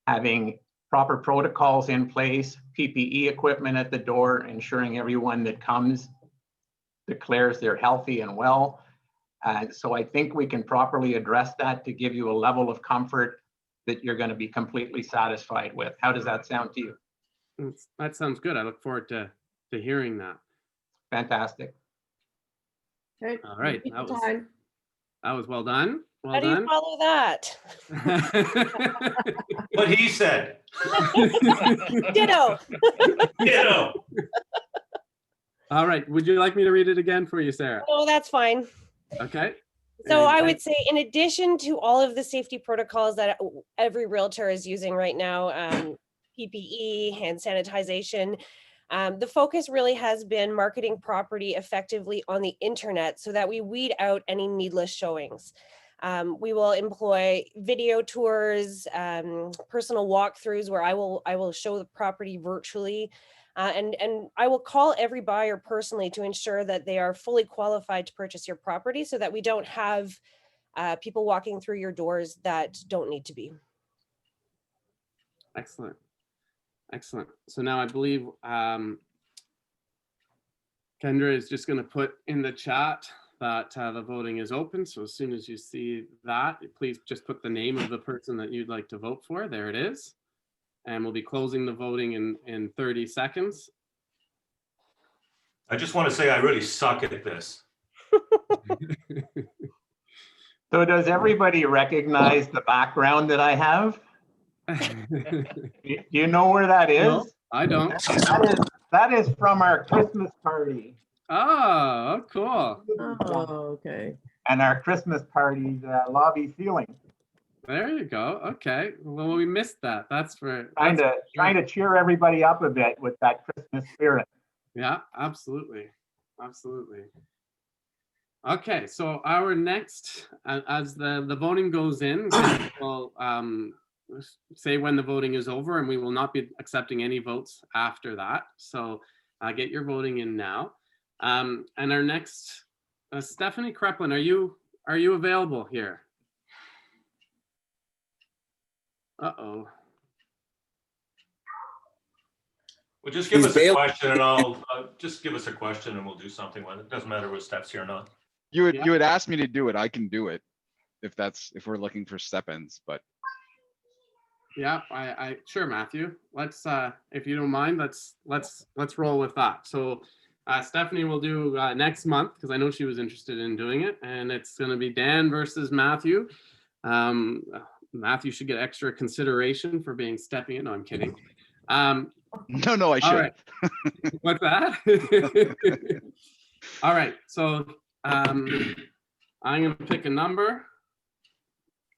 having proper protocols in place, PPE equipment at the door, ensuring everyone that comes declares they're healthy and well. So I think we can properly address that to give you a level of comfort that you're going to be completely satisfied with. How does that sound to you? That sounds good. I look forward to hearing that. Fantastic. Okay. All right. That was well done. Well How do done. you follow that? What he said. Ditto. Ditto. All right. Would you like me to read it again for you, Sarah? Oh, that's fine. Okay. So I would say, in addition to all of the safety protocols that every realtor is using right now, PPE, hand sanitization, the focus really has been marketing property effectively on the internet so that we weed out any needless showings. We will employ video tours, personal walkthroughs where I will show the property virtually. And I will call every buyer personally to ensure that they are fully qualified to purchase your property so that we don't have people walking through your doors that don't need to be. Excellent. Excellent. So now I believe Kendra is just going to put in the chat that the voting is open. So as soon as you see that, please just put the name of the person that you'd like to vote for. There it is. And we'll be closing the voting in 30 seconds. I just want to say I really suck at this. So does everybody recognize the background that I have? Do you know where that is? No, I don't. That is from our Christmas party. Oh, cool. Oh, okay. And our Christmas party's lobby ceiling. There you go. Okay. Well, we missed that. That's for Trying to cheer everybody up a bit with that Christmas spirit. Yeah, absolutely. Absolutely. Okay, so our next, as the voting goes in, we'll say when the voting is over, and we will not be accepting any votes after that. So get your voting in now. And our next, Stephanie Kreplin, are you available here? Uh-oh. Well, just give us a question and I'll just give us a question and we'll do something with it. Doesn't matter what Steph's here or not. You would ask me to do it. I can do it if we're looking for step-ins, but. Yeah, I sure, Matthew. Let's if you don't mind, let's roll with that. So Stephanie will do next month because I know she was interested in doing it, and it's going to be Dan versus Matthew. Matthew should get extra consideration for stepping in. No, I'm kidding. No, I should. All right. What's that? All right. So I'm going to pick a number.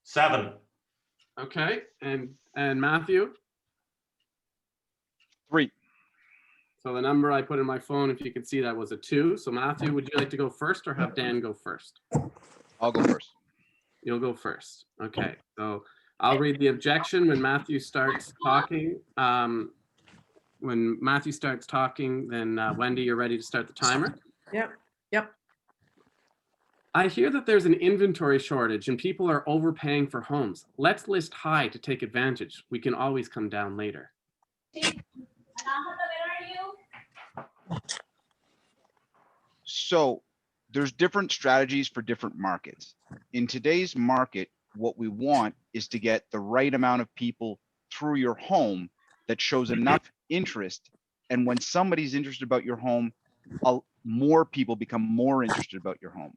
7. Okay. And Matthew? 3. So the number I put in my phone, if you could see that, was a 2. So Matthew, would you like to go first or have Dan go first? I'll go first. You'll go first. Okay. So I'll read the objection when Matthew starts talking. When Matthew starts talking, then Wendy, you're ready to start the timer. Yep. I hear that there's an inventory shortage and people are overpaying for homes. Let's list high to take advantage. We can always come down later. So there's different strategies for different markets. In today's market, what we want is to get the right amount of people through your home that shows enough interest. And when somebody's interested about your home, more people become more interested about your home.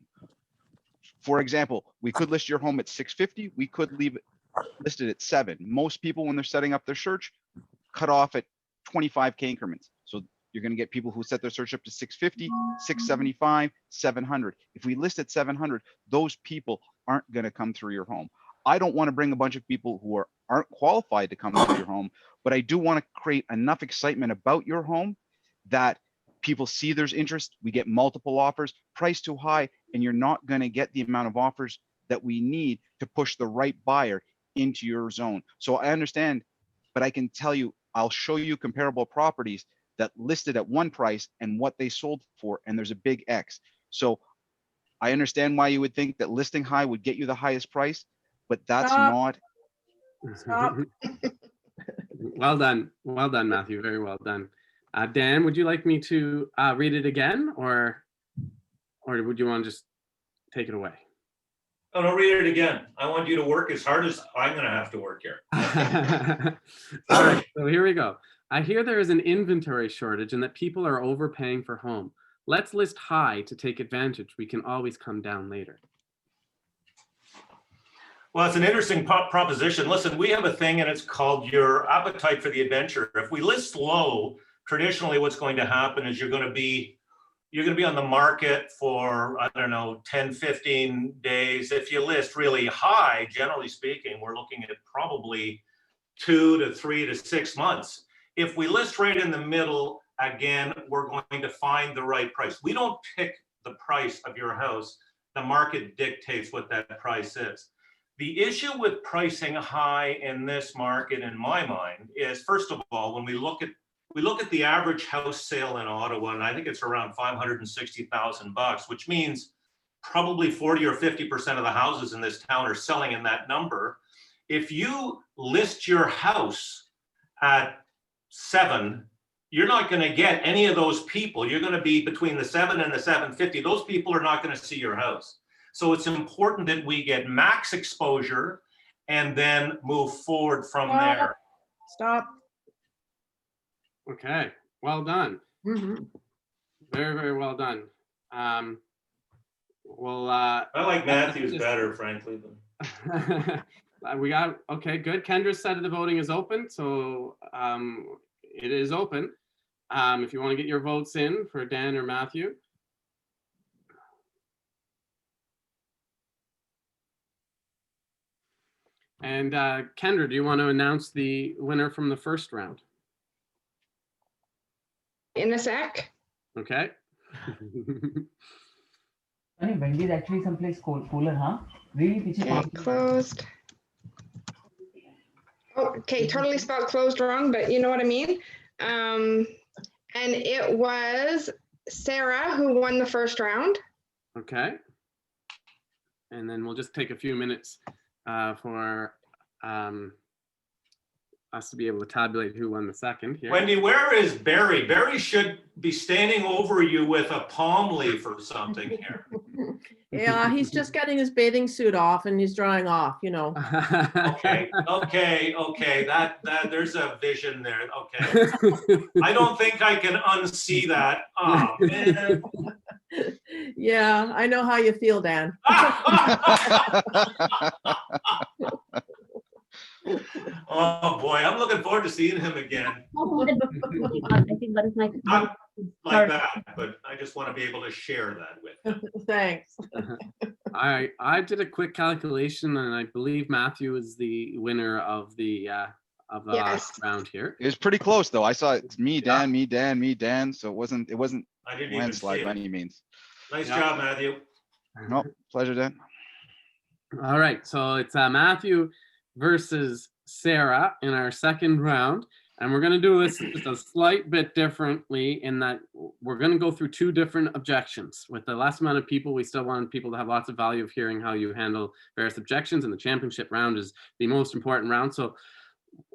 For example, we could list your home at 650. We could leave it listed at 7. Most people, when they're setting up their search, cut off at 25K increments. So you're going to get people who set their search up to 650, 675, 700. If we list at 700, those people aren't going to come through your home. I don't want to bring a bunch of people who aren't qualified to come through your home, but I do want to create enough excitement about your home that people see there's interest. We get multiple offers. Price too high, and you're not going to get the amount of offers that we need to push the right buyer into your zone. So I understand, but I can tell you, I'll show you comparable properties that listed at one price and what they sold for, and there's a big X. So I understand why you would think that listing high would get you the highest price, but that's not. Stop. Well done, Matthew. Very well done. Dan, would you like me to read it again, or would you want to just take it away? Oh, no, read it again. I want you to work as hard as I'm going to have to work here. All right, so here we go. I hear there is an inventory shortage and that people are overpaying for home. Let's list high to take advantage. We can always come down later. Well, it's an interesting proposition. Listen, we have a thing and it's called your appetite for the adventure. If we list low, traditionally what's going to happen is you're going to be on the market for, I don't know, 10, 15 days. If you list really high, generally speaking, we're looking at probably 2 to 3 to 6 months. If we list right in the middle, again, we're going to find the right price. We don't pick the price of your house. The market dictates what that price is. The issue with pricing high in this market, in my mind, is first of all, when we look at the average house sale in Ottawa, and I think it's around $560,000, which means probably 40 or 50% of the houses in this town are selling in that number. If you list your house at 7, you're not going to get any of those people. You're going to be between the 7 and the 750. Those people are not going to see your house. So it's important that we get max exposure and then move forward from there. Stop. Okay, well done. Mm-hmm. Very, very well done. Well, I like Matthew's better, frankly. We got, okay, good. Kendra said the voting is open, so it is open. If you want to get your votes in for Dan or Matthew. And Kendra, do you want to announce the winner from the first round? In a sec. Okay. Wendy is actually someplace cooler, huh? Really? Okay, closed. Oh, okay, totally spelled closed wrong, but you know what I mean. And it was Sarah who won the first round. Okay. And then we'll just take a few minutes for us to be able to tabulate who won the second here. Wendy, where is Barry? Barry should be standing over you with a palm leaf or something here. Yeah, he's just getting his bathing suit off and he's drying off, you know. Okay. That there's a vision there. Okay. I don't think I can unsee that. Oh man. Yeah, I know how you feel, Dan. Oh, boy, I'm looking forward to seeing him again. I think that is my. Not like that, but I just want to be able to share that with him. Thanks. I did a quick calculation, and I believe Matthew is the winner of the last round here. It was pretty close though. I saw it's me, Dan, me, Dan, me, Dan. So it wasn't I didn't even landslide see by it. any means. Nice job, Matthew. No, pleasure, Dan. All right, so it's Matthew versus Sarah in our second round. And we're going to do this just a slight bit differently in that we're going to go through two different objections. With the less amount of people, we still want people to have lots of value of hearing how you handle various objections, and the championship round is the most important round. So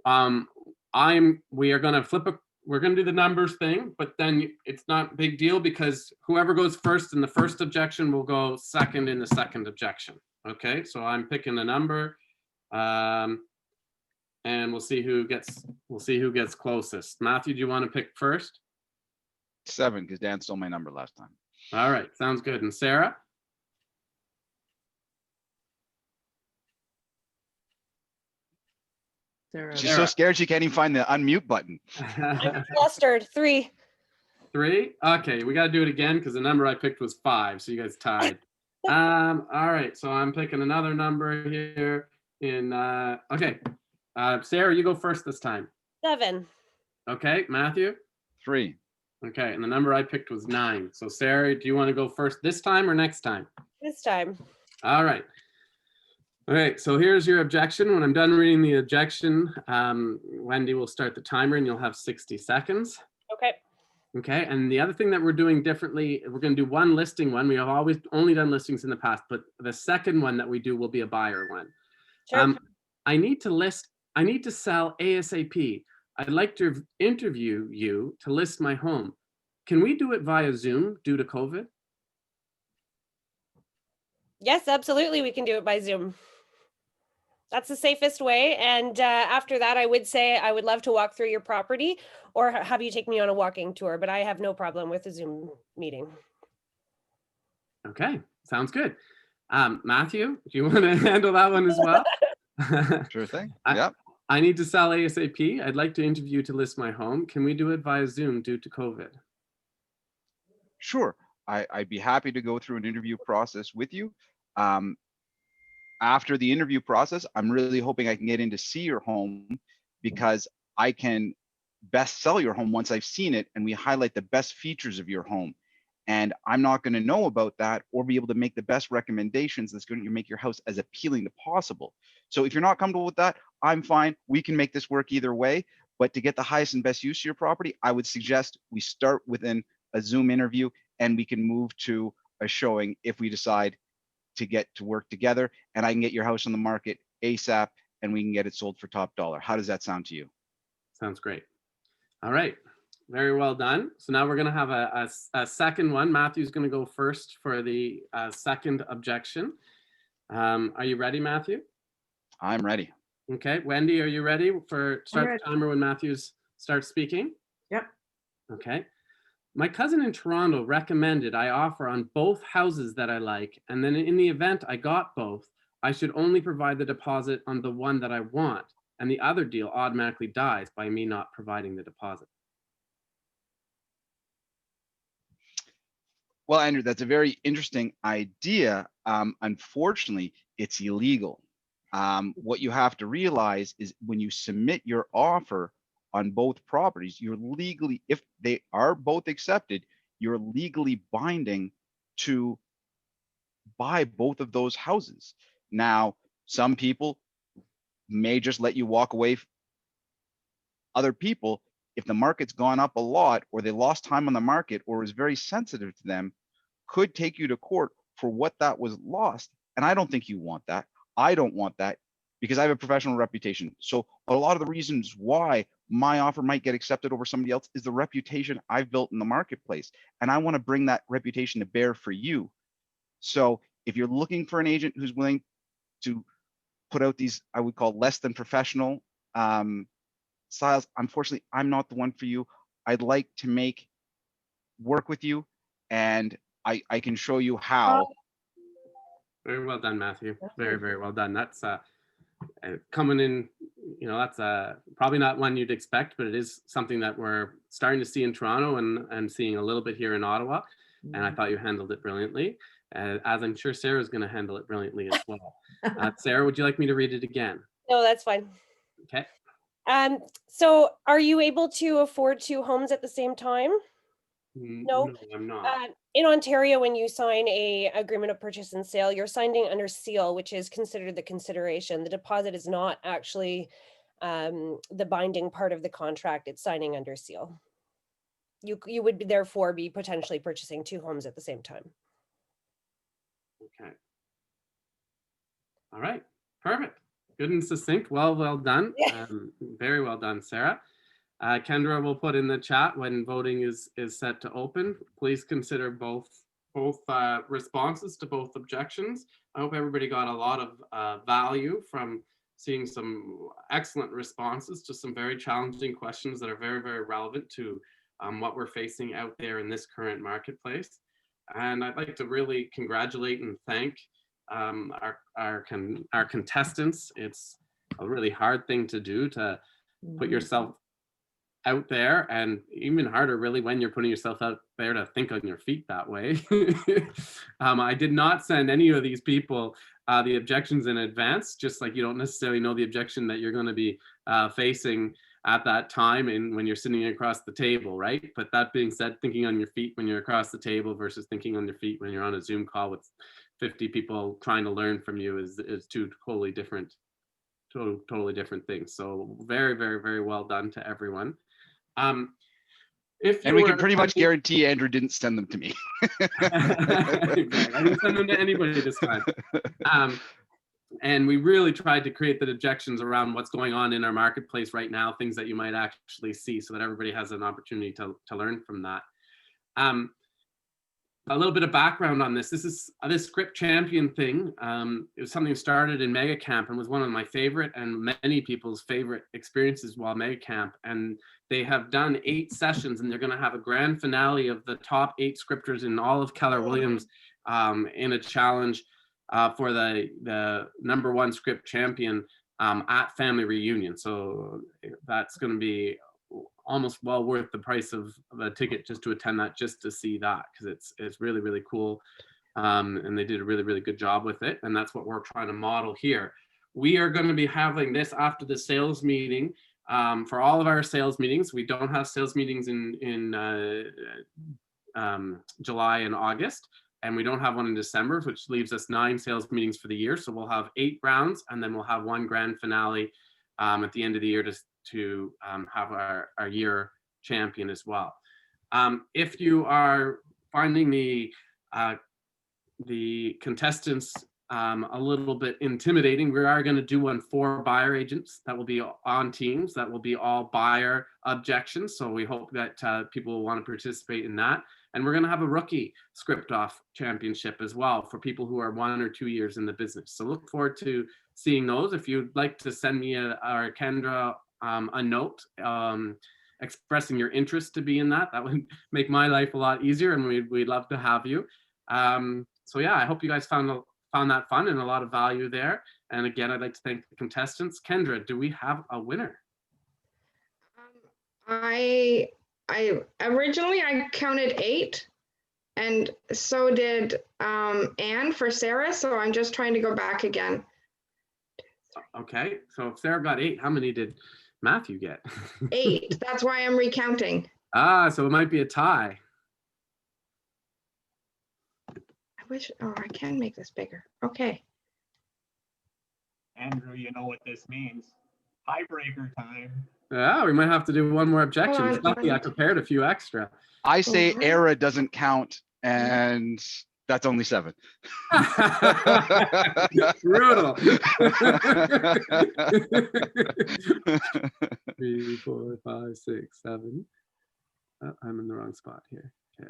we are going to we're going to do the numbers thing, but then it's not a big deal because whoever goes first in the first objection will go second in the second objection. Okay, so I'm picking a number. And we'll see who gets closest. Matthew, do you want to pick first? 7, because Dan stole my number last time. All right, sounds good. And Sarah? She's so scared she can't even find the unmute button. I'm flustered. 3. 3? Okay, we got to do it again because the number I picked was 5, so you guys tied. All right, so I'm picking another number here. Okay. Sarah, you go first this time. 7. Okay, Matthew? 3. Okay, and the number I picked was 9. So Sarah, do you want to go first this time or next time? This time. All right. All right, so here's your objection. When I'm done reading the objection, Wendy will start the timer and you'll have 60 seconds. Okay. Okay, and the other thing that we're doing differently, we're going to do one listing one. We have always only done listings in the past, but the second one that we do will be a buyer one. Sure. I need to sell ASAP. I'd like to interview you to list my home. Can we do it via Zoom due to COVID? Yes, absolutely. We can do it by Zoom. That's the safest way. And after that, I would say I would love to walk through your property or have you take me on a walking tour, but I have no problem with a Zoom meeting. Okay, sounds good. Matthew, do you want to handle that one as well? Sure thing. Yep. I need to sell ASAP. I'd like to interview to list my home. Can we do it via Zoom due to COVID? Sure. I'd be happy to go through an interview process with you. After the interview process, I'm really hoping I can get in to see your home because I can best sell your home once I've seen it and we highlight the best features of your home. And I'm not going to know about that or be able to make the best recommendations that's going to make your house as appealing as possible. So if you're not comfortable with that, I'm fine. We can make this work either way. But to get the highest and best use of your property, I would suggest we start within a Zoom interview and we can move to a showing if we decide to get to work together and I can get your house on the market ASAP and we can get it sold for top dollar. How does that sound to you? Sounds great. All right. Very well done. So now we're going to have a second one. Matthew's going to go first for the second objection. Are you ready, Matthew? I'm ready. Okay. Wendy, are you ready for start the timer when Matthew starts speaking? Yep. Okay. My cousin in Toronto recommended I offer on both houses that I like, and then in the event I got both, I should only provide the deposit on the one that I want, and the other deal automatically dies by me not providing the deposit. Well, Andrew, that's a very interesting idea. Unfortunately, it's illegal. What you have to realize is when you submit your offer on both properties, you're legally, if they are both accepted, you're legally binding to buy both of those houses. Now, some people may just let you walk away. Other people, if the market's gone up a lot or they lost time on the market or is very sensitive to them, could take you to court for what that was lost. And I don't think you want that. I don't want that because I have a professional reputation. So a lot of the reasons why my offer might get accepted over somebody else is the reputation I've built in the marketplace. And I want to bring that reputation to bear for you. So if you're looking for an agent who's willing to put out these, I would call less than professional styles, unfortunately, I'm not the one for you. I'd like to work with you, and I can show you how. Very well done, Matthew. Very, very well done. That's coming in, that's probably not one you'd expect, but it is something that we're starting to see in Toronto and seeing a little bit here in Ottawa. And I thought you handled it brilliantly, as I'm sure Sarah's going to handle it brilliantly as well. Sarah, would you like me to read it again? No, that's fine. Okay. So are you able to afford 2 homes at the same time? No, I'm not. In Ontario, when you sign a agreement of purchase and sale, you're signing under seal, which is considered the consideration. The deposit is not actually the binding part of the contract. It's signing under seal. You would therefore be potentially purchasing 2 homes at the same time. Okay. All right. Perfect. Good and succinct. Well done. Yeah. Very well done, Sarah. Kendra will put in the chat when voting is set to open. Please consider both responses to both objections. I hope everybody got a lot of value from seeing some excellent responses to some very challenging questions that are very, very relevant to what we're facing out there in this current marketplace. And I'd like to really congratulate and thank our contestants. It's a really hard thing to do, to put yourself out there, and even harder really when you're putting yourself out there to think on your feet that way. I did not send any of these people the objections in advance, just like you don't necessarily know the objection that you're going to be facing at that time and when you're sitting across the table, right? But that being said, thinking on your feet when you're across the table versus thinking on your feet when you're on a Zoom call with 50 people trying to learn from you is two totally different things. So very, very, very well done to everyone. And we can pretty much guarantee Andrew didn't send them to me. I didn't send them to anybody this time. And we really tried to create the objections around what's going on in our marketplace right now, things that you might actually see, so that everybody has an opportunity to learn from that. A little bit of background on this. This script champion thing. It was something started in Mega Camp and was one of my favorite and many people's favorite experiences while Mega Camp. And they have done 8 sessions, and they're going to have a grand finale of the top 8 scripters in all of Keller Williams in a challenge for the #1 script champion at Family Reunion. So that's going to be almost well worth the price of the ticket just to attend that, just to see that, because it's really, really cool. And they did a really, really good job with it. And that's what we're trying to model here. We are going to be having this after the sales meeting for all of our sales meetings. We don't have sales meetings in July and August, and we don't have one in December, which leaves us 9 sales meetings for the year. So we'll have 8 rounds, and then we'll have 1 grand finale at the end of the year to have our year champion as well. If you are finding the contestants a little bit intimidating, we are going to do one for buyer agents that will be on teams, that will be all buyer objections. So we hope that people will want to participate in that. And we're going to have a rookie script off championship as well for people who are 1 or 2 years in the business. So look forward to seeing those. If you'd like to send me or Kendra a note expressing your interest to be in that would make my life a lot easier, and we'd love to have you. So yeah, I hope you guys found that fun and a lot of value there. And again, I'd like to thank the contestants. Kendra, do we have a winner? I originally counted 8, and so did Anne for Sarah. So I'm just trying to go back again. Okay, so if Sarah got 8, how many did Matthew get? 8. That's why I'm recounting. So it might be a tie. I wish. Oh, I can make this bigger. Okay. Andrew, you know what this means. Tiebreaker time. Yeah, we might have to do one more objection. Hold on, It's lucky I prepared a few extra. I say era doesn't count, and that's only 7. Brutal. 3, 4, 5, 6, 7. Oh, I'm in the wrong spot here. Okay.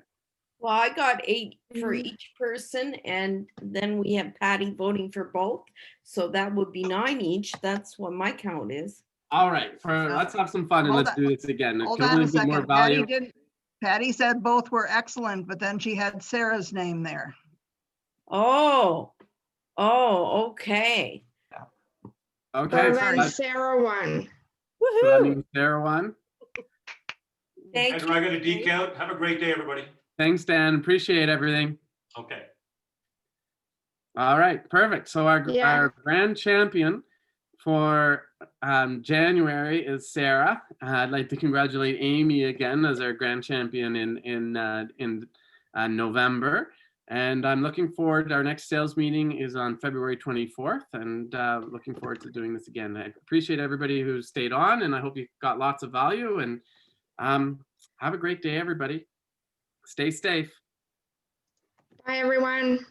Well, I got 8 for each person, and then we have Patty voting for both. So that would be 9 each. That's what my count is. All right, let's have some fun and let's do this again. Hold on a second. Patty said both were excellent, but then she had Sarah's name there. Oh, okay. Okay, So so then that, Sarah won. so that means Sarah won. Thank Andrew, I got a deke out. Have a great day, everybody. Thanks, Dan. Appreciate everything. Okay. All right, perfect. So Yeah. our grand champion for January is Sarah. I'd like to congratulate Amy again as our grand champion in November. And I'm looking forward, our next sales meeting is on February 24th, and looking forward to doing this again. I appreciate everybody who stayed on, and I hope you got lots of value, and have a great day, everybody. Stay safe. Bye, everyone.